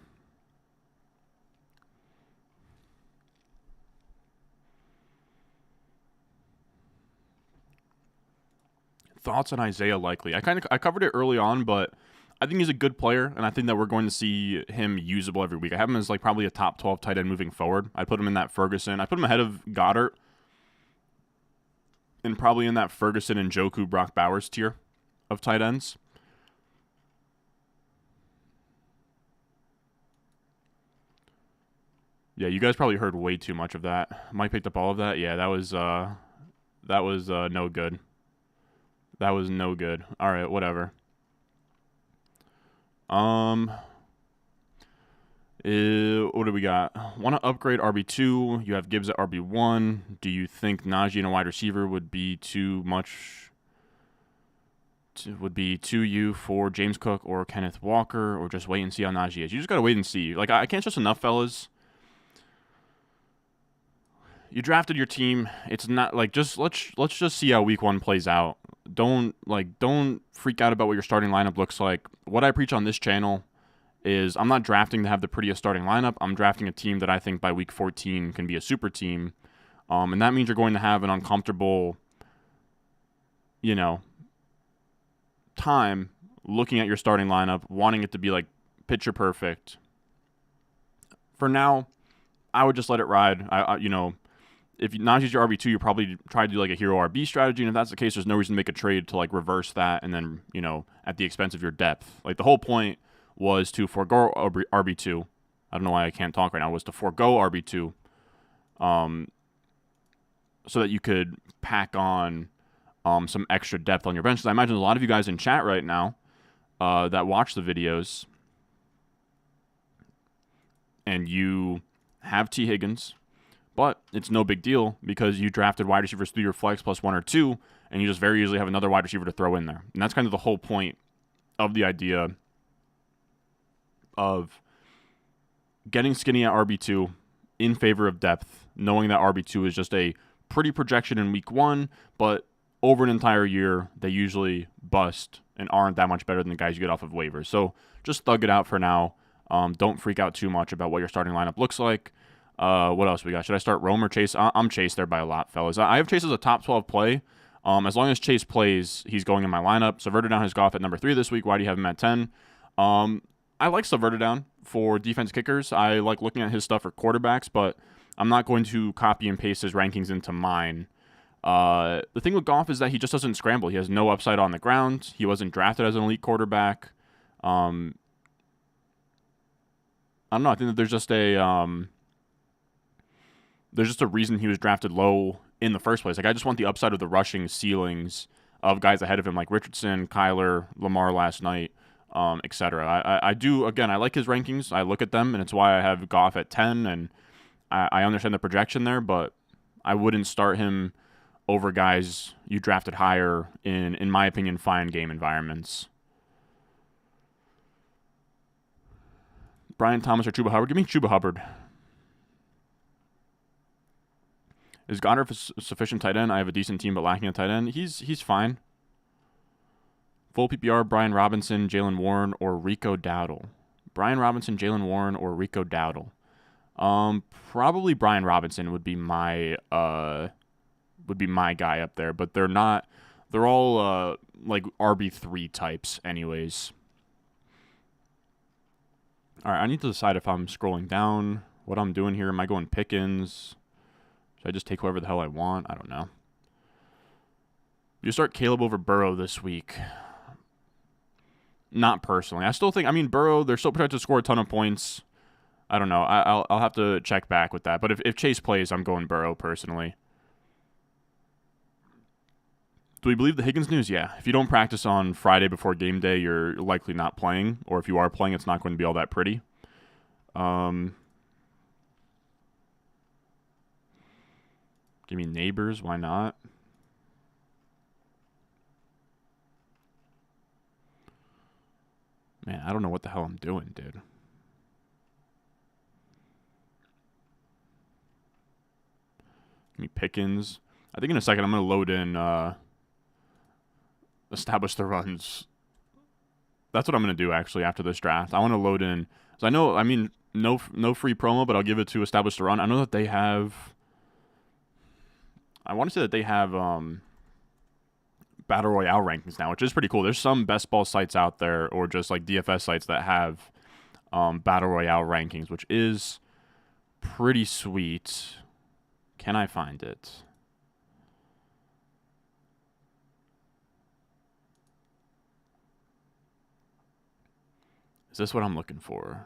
Thoughts on Isaiah Likely? I covered it early on, but I think he's a good player, and I think that we're going to see him usable every week. I have him as like probably a top 12 tight end moving forward. I put him in that Ferguson. I put him ahead of Goddard, and probably in that Ferguson and Njoku, Brock Bowers tier of tight ends. Yeah, you guys probably heard way too much of that. Mike picked up all of that. Yeah, that was no good. That was no good. All right, whatever. What do we got? Want to upgrade RB2? You have Gibbs at RB1. Do you think Najee and a wide receiver would be too much? Would be too you for James Cook or Kenneth Walker, or just wait and see how Najee is? You just gotta wait and see. Like I can't stress enough, fellas. You drafted your team. It's not like just let's just see how week 1 plays out. Don't freak out about what your starting lineup looks like. What I preach on this channel is I'm not drafting to have the prettiest starting lineup. I'm drafting a team that I think by week 14 can be a super team. And that means you're going to have an uncomfortable, time looking at your starting lineup, wanting it to be like picture perfect. For now, I would just let it ride. If Najee's your RB2, you probably try to do like a hero RB strategy, and if that's the case, there's no reason to make a trade to like reverse that, and then at the expense of your depth. Like the whole point was to forego RB2. I don't know why I can't talk right now. Was to forego RB2, so that you could pack on some extra depth on your bench. Because I imagine a lot of you guys in chat right now that watch the videos, and you have T. Higgins. But it's no big deal because you drafted wide receivers through your flex plus 1 or 2, and you just very easily have another wide receiver to throw in there. And that's kind of the whole point of the idea of getting skinny at RB2 in favor of depth, knowing that RB2 is just a pretty projection in week 1, but over an entire year, they usually bust and aren't that much better than the guys you get off of waivers. So just thug it out for now. Don't freak out too much about what your starting lineup looks like. What else we got? Should I start Rome or Chase? I'm Chase there by a lot, fellas. I have Chase as a top 12 play. As long as Chase plays, he's going in my lineup. Saverda has Goff at number 3 this week. Why do you have him at 10? I like Saverda for defense kickers. I like looking at his stuff for quarterbacks, but I'm not going to copy and paste his rankings into mine. The thing with Goff is that he just doesn't scramble. He has no upside on the ground. He wasn't drafted as an elite quarterback. I don't know. I think that there's just a reason he was drafted low in the first place. Like, I just want the upside of the rushing ceilings of guys ahead of him, like Richardson, Kyler, Lamar last night, etc. I do, again, I like his rankings. I look at them, and it's why I have Goff at 10, and I understand the projection there, but I wouldn't start him over guys you drafted higher in my opinion, fine game environments. Brian Thomas or Chuba Hubbard? Give me Chuba Hubbard. Is Goddard a sufficient tight end? I have a decent team, but lacking a tight end. He's fine. Full PPR, Brian Robinson, Jalen Warren, or Rico Dowdle. Brian Robinson, Jalen Warren, or Rico Dowdle. Probably Brian Robinson would be my guy up there, but they're not. They're all like RB3 types, anyways. All right, I need to decide if I'm scrolling down, what I'm doing here. Am I going Pickens? Should I just take whoever the hell I want? I don't know. You start Caleb over Burrow this week. Not personally. I still think, Burrow, they're still projected to score a ton of points. I don't know. I'll have to check back with that. But if Chase plays, I'm going Burrow personally. Do we believe the Higgins news? Yeah. If you don't practice on Friday before game day, you're likely not playing. Or if you are playing, it's not going to be all that pretty. Give me Neighbors. Why not? Man, I don't know what the hell I'm doing, dude. Give me Pickens. I think in a second I'm going to load in establish the runs. That's what I'm going to do, actually, after this draft. I want to load in. So I know, no free promo, but I'll give it to establish the run. I know that they have... I want to say that they have Battle Royale rankings now, which is pretty cool. There's some best ball sites out there, or just like DFS sites that have Battle Royale rankings, which is pretty sweet. Can I find it? Is this what I'm looking for?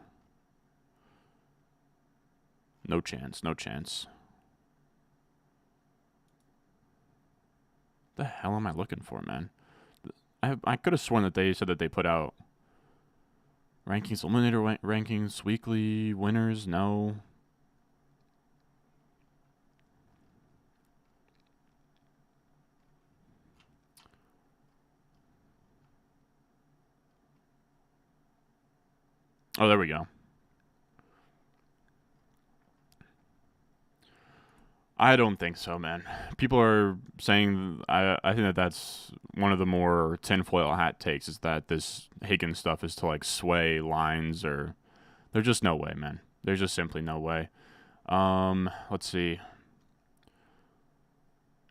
No chance, no chance. The hell am I looking for, man? I could have sworn that they said that they put out rankings, eliminator rankings, weekly winners. No. Oh, there we go. I don't think so, man. People are saying, I think that that's one of the more tinfoil hat takes, is that this Higgins stuff is to like sway lines, or there's just no way, man. There's just simply no way. Let's see.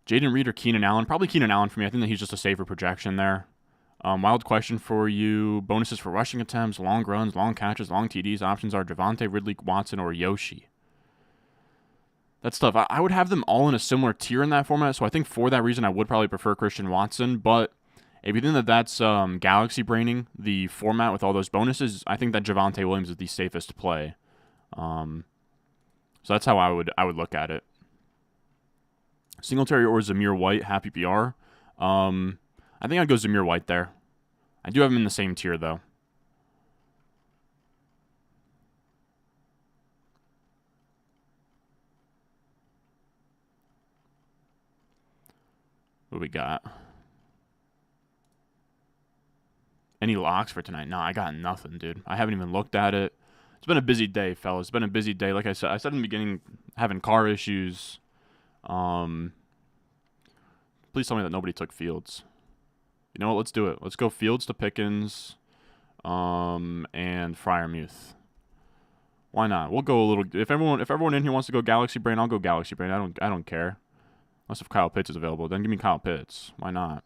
Jaden Reed or Keenan Allen? Probably Keenan Allen for me. I think that he's just a safer projection there. Wild question for you. Bonuses for rushing attempts, long runs, long catches, long TDs. Options are Javonte, Ridley, Watson, or Yoshi. That's tough. I would have them all in a similar tier in that format, so I think for that reason I would probably prefer Christian Watson. But if you think that that's galaxy braining the format with all those bonuses, I think that Javonte Williams is the safest play. So that's how I would look at it. Singletary or Zamir White, happy PR. I think I'd go Zamir White there. I do have him in the same tier, though. What we got? Any locks for tonight? No, I got nothing, dude. I haven't even looked at it. It's been a busy day, fellas. It's been a busy day. Like I said in the beginning, having car issues. Please tell me that nobody took Fields. You know what? Let's do it. Let's go Fields to Pickens, and Freiermuth. Why not? We'll go a little. If everyone in here wants to go Galaxy Brain, I'll go Galaxy Brain. I don't care. Unless if Kyle Pitts is available, then give me Kyle Pitts. Why not?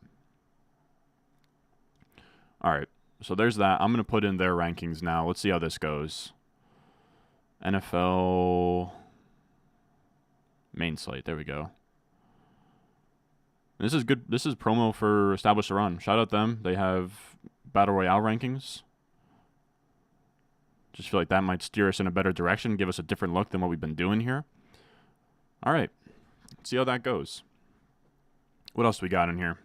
All right. So there's that. I'm gonna put in their rankings now. Let's see how this goes. NFL main slate. There we go. This is good. This is promo for Establish the Run. Shout out them. They have Battle Royale rankings. Just feel like that might steer us in a better direction, give us a different look than what we've been doing here. All right. Let's see how that goes. What else do we got in here?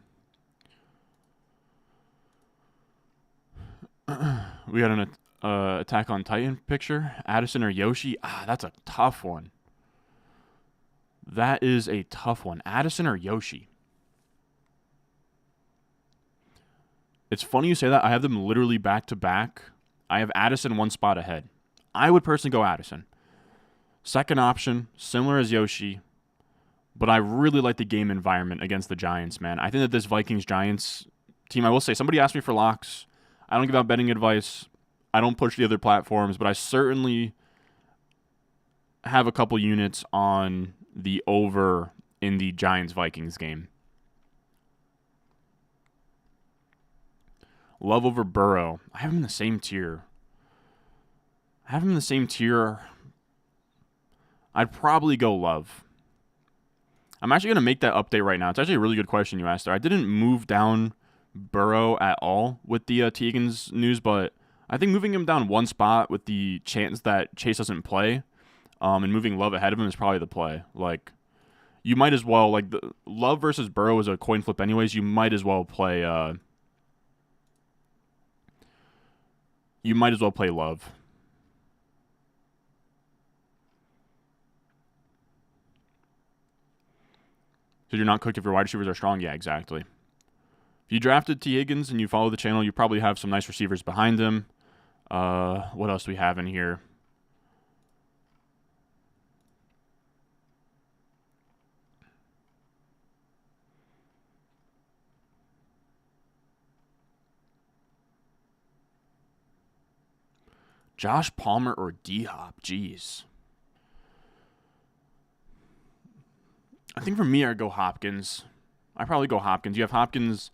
We got an Attack on Titan picture. Addison or Yoshi? That's a tough one. That is a tough one. Addison or Yoshi? It's funny you say that. I have them literally back to back. I have Addison one spot ahead. I would personally go Addison. Second option, similar as Yoshi, but I really like the game environment against the Giants, man. I think that this Vikings-Giants team, I will say, somebody asked me for locks. I don't give out betting advice. I don't push the other platforms, but I certainly have a couple units on the over in the Giants-Vikings game. Love over Burrow. I have him in the same tier. I'd probably go Love. I'm actually going to make that update right now. It's actually a really good question you asked there. I didn't move down Burrow at all with the Higgins news, but I think moving him down one spot with the chance that Chase doesn't play and moving Love ahead of him is probably the play. Like, you might as well, like, the Love versus Burrow is a coin flip anyways. You might as well play Love. So you're not cooked if your wide receivers are strong? Yeah, exactly. If you drafted T. Higgins and you follow the channel, you probably have some nice receivers behind him. What else do we have in here? Josh Palmer or D-Hop? Jeez. I think for me, I'd go Hopkins. I'd probably go Hopkins. You have Hopkins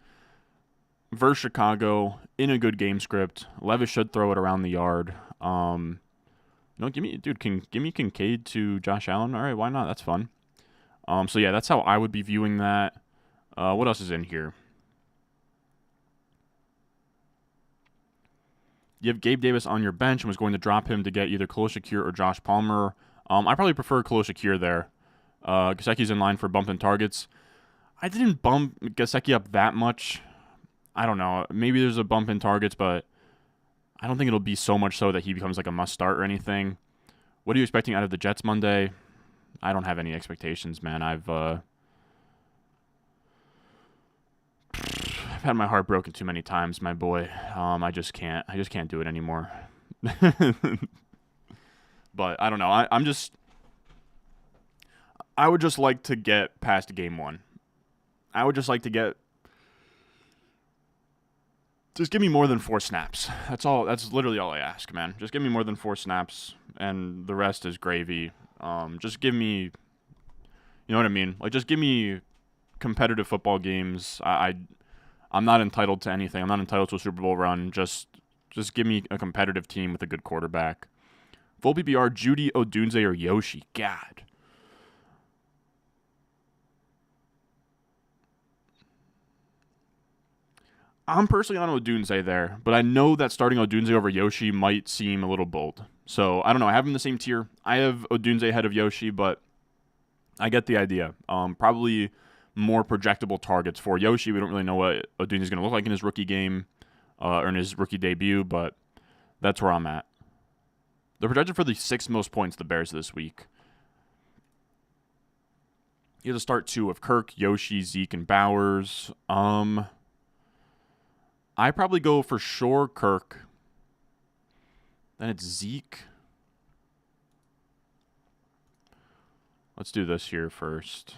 versus Chicago in a good game script. Levis should throw it around the yard. Give me Kincaid to Josh Allen. All right, why not? That's fun. So yeah, that's how I would be viewing that. What else is in here? You have Gabe Davis on your bench and was going to drop him to get either Khalil Shakir or Josh Palmer. I probably prefer Khalil Shakir there. Gesicki's in line for bump and targets. I didn't bump Gesicki up that much. I don't know. Maybe there's a bump in targets, but I don't think it'll be so much so that he becomes like a must start or anything. What are you expecting out of the Jets Monday? I don't have any expectations, man. I've had my heart broken too many times, my boy. I just can't do it anymore. But I don't know. I would just like to get past game one. I would just like to get. Just give me more than 4 snaps. That's all. That's literally all I ask, man. Just give me more than 4 snaps, and the rest is gravy. Just give me. You know what I mean? Like, just give me competitive football games. I'm not entitled to anything. I'm not entitled to a Super Bowl run. Just give me a competitive team with a good quarterback. Full PPR, Judy, Odunze, or Yoshi. God. I'm personally on Odunze there, but I know that starting Odunze over Yoshi might seem a little bold. So, I don't know. I have them in the same tier. I have Odunze ahead of Yoshi, but I get the idea. Probably more projectable targets for Yoshi. We don't really know what Odunze is going to look like in his rookie game or in his rookie debut, but that's where I'm at. They're projected for the 6th most points, the Bears, this week. You have to start 2 of Kirk, Yoshi, Zeke, and Bowers. I probably go for sure Kirk. Then it's Zeke. Let's do this here first.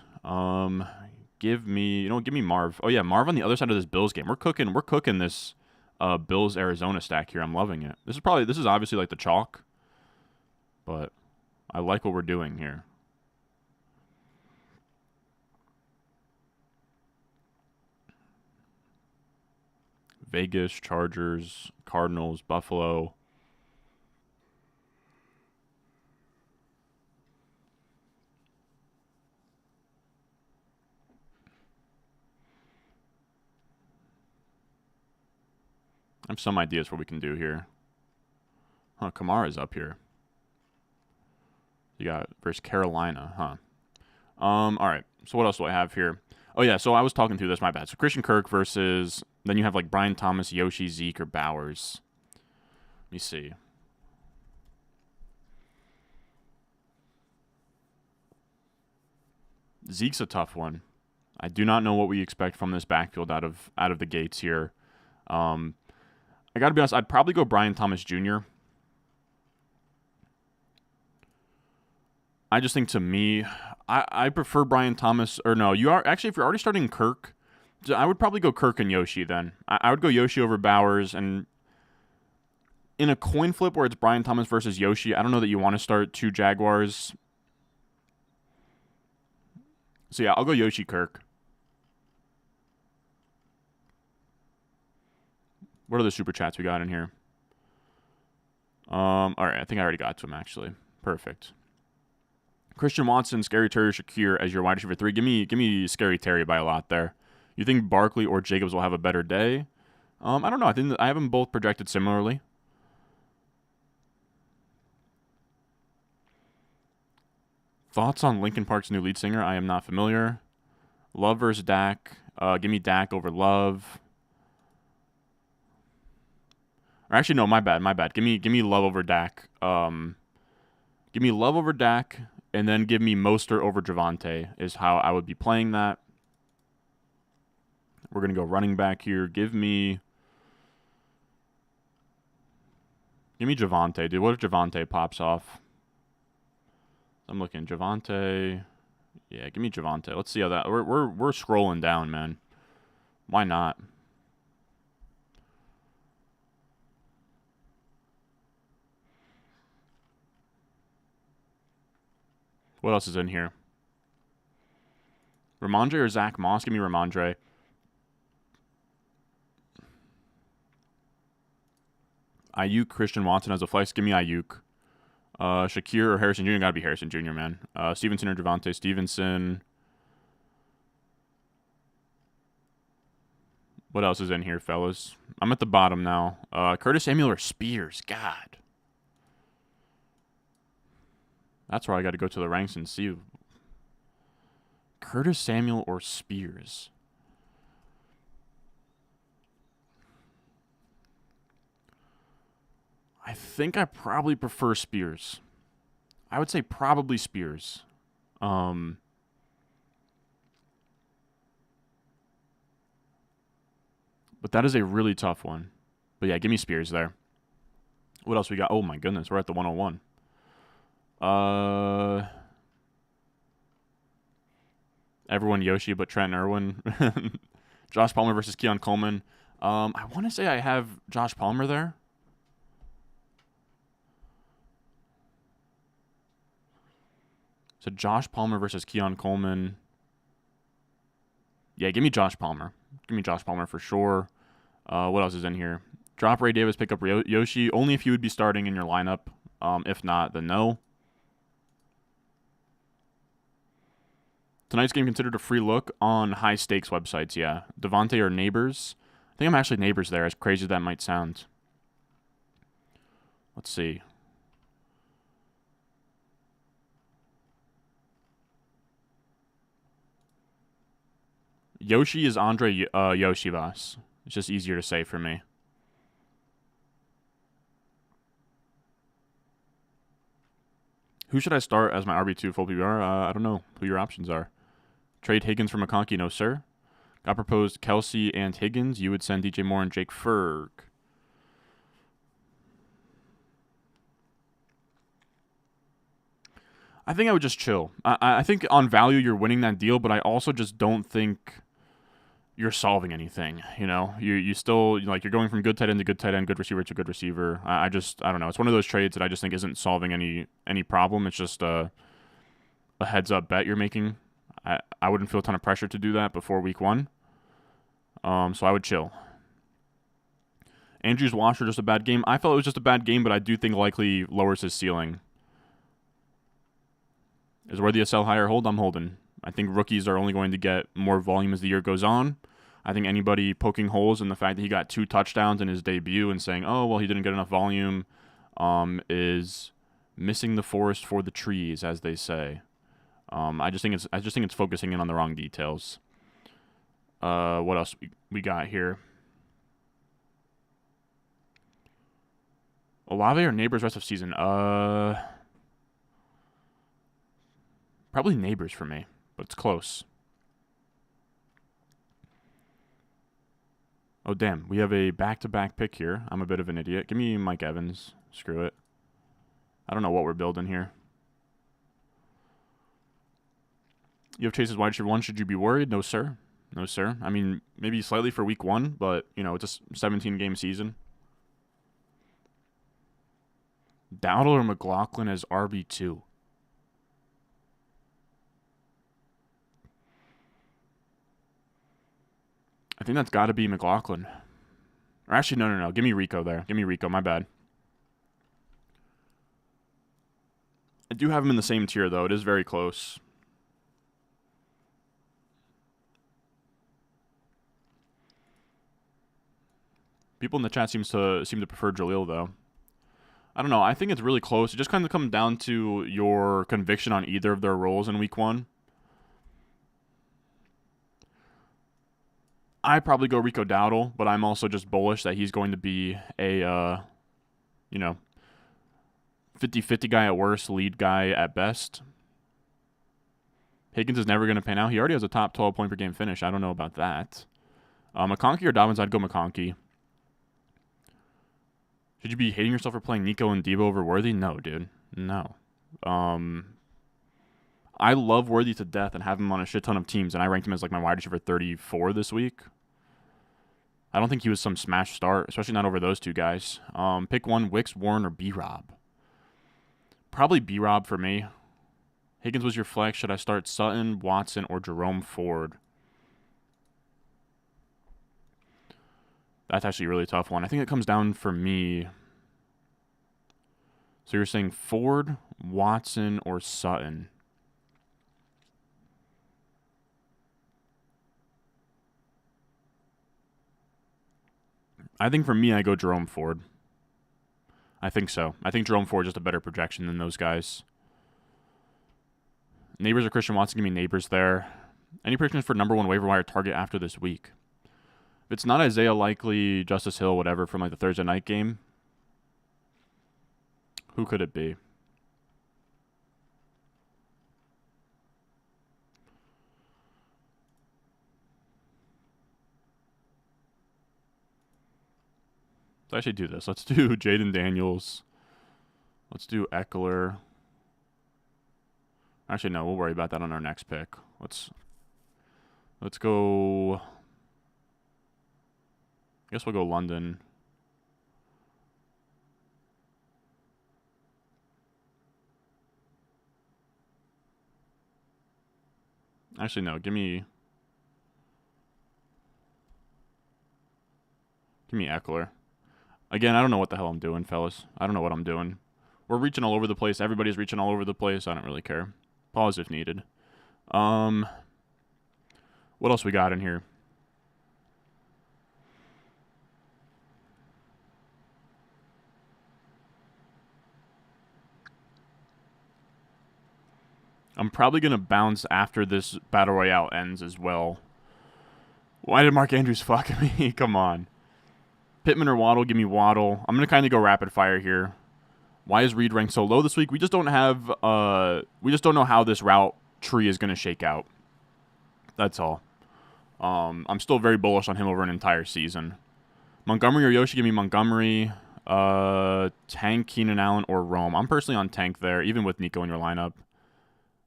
Give me Marv. Oh yeah, Marv on the other side of this Bills game. We're cooking this Bills Arizona stack here. I'm loving it. This is obviously like the chalk, but I like what we're doing here. Vegas, Chargers, Cardinals, Buffalo. I have some ideas for what we can do here. Huh, Kamara's up here. You got versus Carolina, huh? All right. So what else do I have here? Oh yeah, so I was talking through this, my bad. So Christian Kirk versus, then you have like Brian Thomas, Yoshi, Zeke, or Bowers. Let me see. Zeke's a tough one. I do not know what we expect from this backfield out of the gates here. I got to be honest, I'd probably go Brian Thomas Jr. I just think, to me, I prefer Brian Thomas. Or no, you are actually, if you're already starting Kirk, I would probably go Kirk and Yoshi then. I would go Yoshi over Bowers. And in a coin flip where it's Brian Thomas versus Yoshi, I don't know that you want to start two Jaguars. So yeah, I'll go Yoshi Kirk. What are the super chats we got in here? All right, I think I already got to him, actually. Perfect. Christian Watson, Scary Terry, Shakir as your wide receiver 3. Give me Scary Terry by a lot there. You think Barkley or Jacobs will have a better day? I don't know. I think I have them both projected similarly. Thoughts on Linkin Park's new lead singer? I am not familiar. Love versus Dak. Give me Dak over Love. Or actually, no, my bad. Give me Love over Dak. Give me Love over Dak, and then give me Mostert over Javonte is how I would be playing that. We're going to go running back here. Give me Javonte, dude. What if Javonte pops off? I'm looking. Javonte. Yeah, give me Javonte. Let's see how that... We're scrolling down, man. Why not? What else is in here? Ramondre or Zach Moss? Give me Ramondre. Ayuk, Christian Watson as a flex. Give me Ayuk. Shakir or Harrison Jr. Gotta be Harrison Jr., man. Stevenson or Javonte Stevenson. What else is in here, fellas? I'm at the bottom now. Curtis Samuel or Spears? God. That's where I got to go to the ranks and see. Curtis Samuel or Spears? I think I probably prefer Spears. I would say probably Spears. But that is a really tough one. But yeah, give me Spears there. What else we got? Oh my goodness, we're at the 101. Everyone Yoshi but Trent Irwin. Josh Palmer versus Keon Coleman. I want to say I have Josh Palmer there. So Josh Palmer versus Keon Coleman. Yeah, give me Josh Palmer. Give me Josh Palmer for sure. What else is in here? Drop Ray Davis, pick up Yoshi. Only if you would be starting in your lineup. If not, then no. Tonight's game considered a free look on high stakes websites, yeah. Devontae or Neighbors. I think I'm actually Neighbors there, as crazy as that might sound. Let's see. Yoshi is Andre Yoshivas. It's just easier to say for me. Who should I start as my RB2 full PPR? I don't know who your options are. Trade Higgins for McConkey? No, sir. Got proposed Kelsey and Higgins. You would send DJ Moore and Jake Ferg. I think I would just chill. I think on value you're winning that deal, but I also just don't think you're solving anything. You know, you still, like, you're going from good tight end to good tight end, good receiver to good receiver. I don't know. It's one of those trades that I just think isn't solving any problem. It's just a heads up bet you're making. I wouldn't feel a ton of pressure to do that before week 1. So I would chill. Andrews Washer, just a bad game. I felt it was just a bad game, but I do think likely lowers his ceiling. Is worthy a sell higher hold? I'm holding. I think rookies are only going to get more volume as the year goes on. I think anybody poking holes in the fact that he got 2 touchdowns in his debut and saying, oh, well, he didn't get enough volume, is missing the forest for the trees, as they say. I just think it's focusing in on the wrong details. What else we got here? Olave or Neighbors rest of season? Probably Neighbors for me. but it's close. Oh, damn. We have a back-to-back pick here. I'm a bit of an idiot. Give me Mike Evans. Screw it. I don't know what we're building here. You have Chase's wide receiver 1. Should you be worried? No, sir. No, sir. I mean, maybe slightly for week 1, but, you know, it's a 17-game season. Dowdle or McLaughlin as RB2? I think that's got to be McLaughlin. Or actually, no. Give me Rico there. Give me Rico. My bad. I do have him in the same tier, though. It is very close. People in the chat seem to prefer Jaleel, though. I don't know. I think it's really close. It just kind of comes down to your conviction on either of their roles in week 1. I probably go Rico Dowdle, but I'm also just bullish that he's going to be a, 50-50 guy at worst, lead guy at best. Higgins is never going to pan out. He already has a top 12 point per game finish. I don't know about that. McConkey or Dobbins? I'd go McConkey. Should you be hating yourself for playing Nico and Debo over Worthy? No, dude. No. I love Worthy to death and have him on a shit ton of teams, and I ranked him as like my wide receiver 34 this week. I don't think he was some smash start, especially not over those two guys. Pick one, Wicks, Warren, or B-Rob. Probably B-Rob for me. Higgins was your flex. Should I start Sutton, Watson, or Jerome Ford? That's actually a really tough one. I think it comes down for me. So you're saying Ford, Watson, or Sutton? I think for me, I go Jerome Ford. I think so. I think Jerome Ford is just a better projection than those guys. Neighbors or Christian Watson? Give me Neighbors there. Any predictions for number 1 waiver wire target after this week? If it's not Isaiah Likely, Justice Hill, whatever, from like the Thursday night game, who could it be? Let's actually do this. Let's do Jaden Daniels. Let's do Eckler. Actually, no, we'll worry about that on our next pick. Let's go. I guess we'll go London. Actually, no. Give me Eckler. Again, I don't know what the hell I'm doing, fellas. I don't know what I'm doing. We're reaching all over the place. Everybody's reaching all over the place. I don't really care. Pause if needed. What else we got in here? I'm probably going to bounce after this Battle Royale ends as well. Why did Mark Andrews fuck me? Come on. Pittman or Waddle? Give me Waddle. I'm going to kind of go rapid fire here. Why is Reed ranked so low this week? We just don't have, we just don't know how this route tree is going to shake out. That's all. I'm still very bullish on him over an entire season. Montgomery or Yoshi? Give me Montgomery. Tank, Keenan Allen, or Rome. I'm personally on Tank there, even with Nico in your lineup.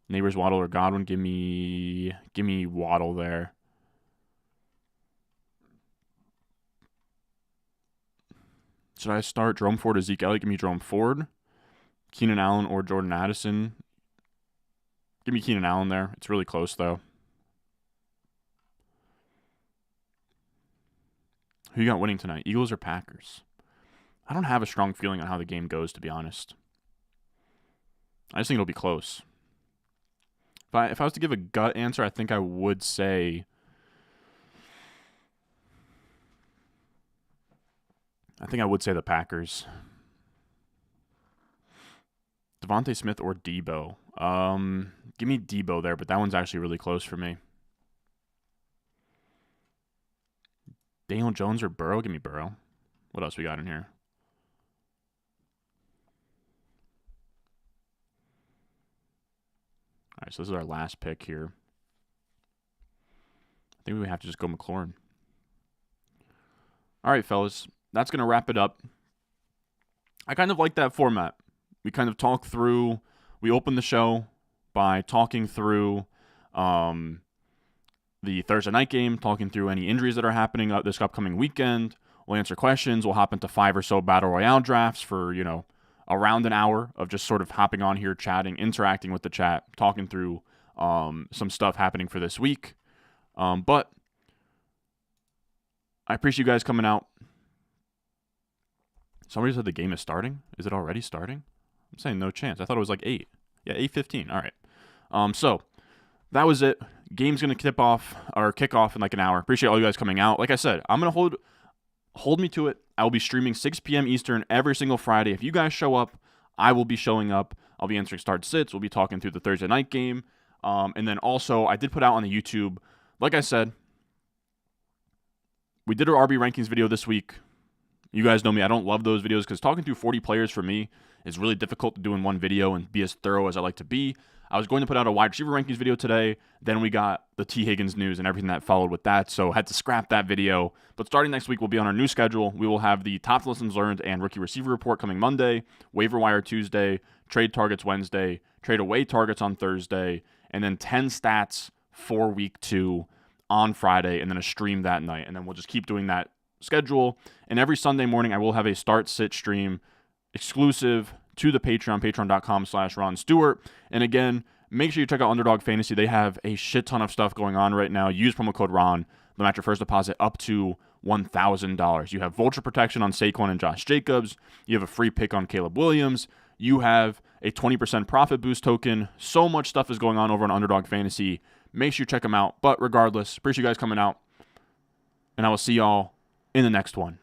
Neighbors, Waddle, or Godwin? Give me Waddle there. Should I start Jerome Ford or Zeke Elliott? Give me Jerome Ford. Keenan Allen or Jordan Addison? Give me Keenan Allen there. It's really close, though. Who you got winning tonight? Eagles or Packers? I don't have a strong feeling on how the game goes, to be honest. I just think it'll be close. If I was to give a gut answer, I think I would say... the Packers. Devontae Smith or Debo? Give me Debo there, but that one's actually really close for me. Daniel Jones or Burrow? Give me Burrow. What else we got in here? All right, so this is our last pick here. think we have to just go McLaurin. All right, fellas. That's going to wrap it up. I kind of like that format. We kind of talk through, we open the show by talking through the Thursday night game, talking through any injuries that are happening this upcoming weekend. We'll answer questions. We'll hop into 5 or so Battle Royale drafts for, around an hour of just sort of hopping on here, chatting, interacting with the chat, talking through some stuff happening for this week. But I appreciate you guys coming out. Somebody said the game is starting. Is it already starting? I'm saying no chance. I thought it was like 8. Yeah, 8:15. All right. So that was it. Game's going to kick off in like an hour. Appreciate all you guys coming out. Like I said, I'm going to hold me to it. I will be streaming 6 p.m. Eastern every single Friday. If you guys show up, I will be showing up. I'll be answering start sits. We'll be talking through the Thursday night game. And then also, I did put out on the YouTube, like I said, we did our RB rankings video this week. You guys know me. I don't love those videos because talking through 40 players for me is really difficult to do in one video and be as thorough as I like to be. I was going to put out a wide receiver rankings video today. Then we got the T. Higgins news and everything that followed with that, so had to scrap that video. But starting next week, we'll be on our new schedule. We will have the top lessons learned and rookie receiver report coming Monday, waiver wire Tuesday, trade targets Wednesday, trade away targets on Thursday, and then 10 stats for week 2 on Friday, and then a stream that night. And then we'll just keep doing that schedule. And every Sunday morning, I will have a start-sit stream exclusive to the Patreon, patreon.com/Ron Stewart. And again, make sure you check out Underdog Fantasy. They have a shit ton of stuff going on right now. Use promo code Ron. They'll match your first deposit up to $1,000. You have vulture protection on Saquon and Josh Jacobs. You have a free pick on Caleb Williams. You have a 20% profit boost token. So much stuff is going on over on Underdog Fantasy. Make sure you check them out. But regardless, appreciate you guys coming out. And I will see y'all in the next one.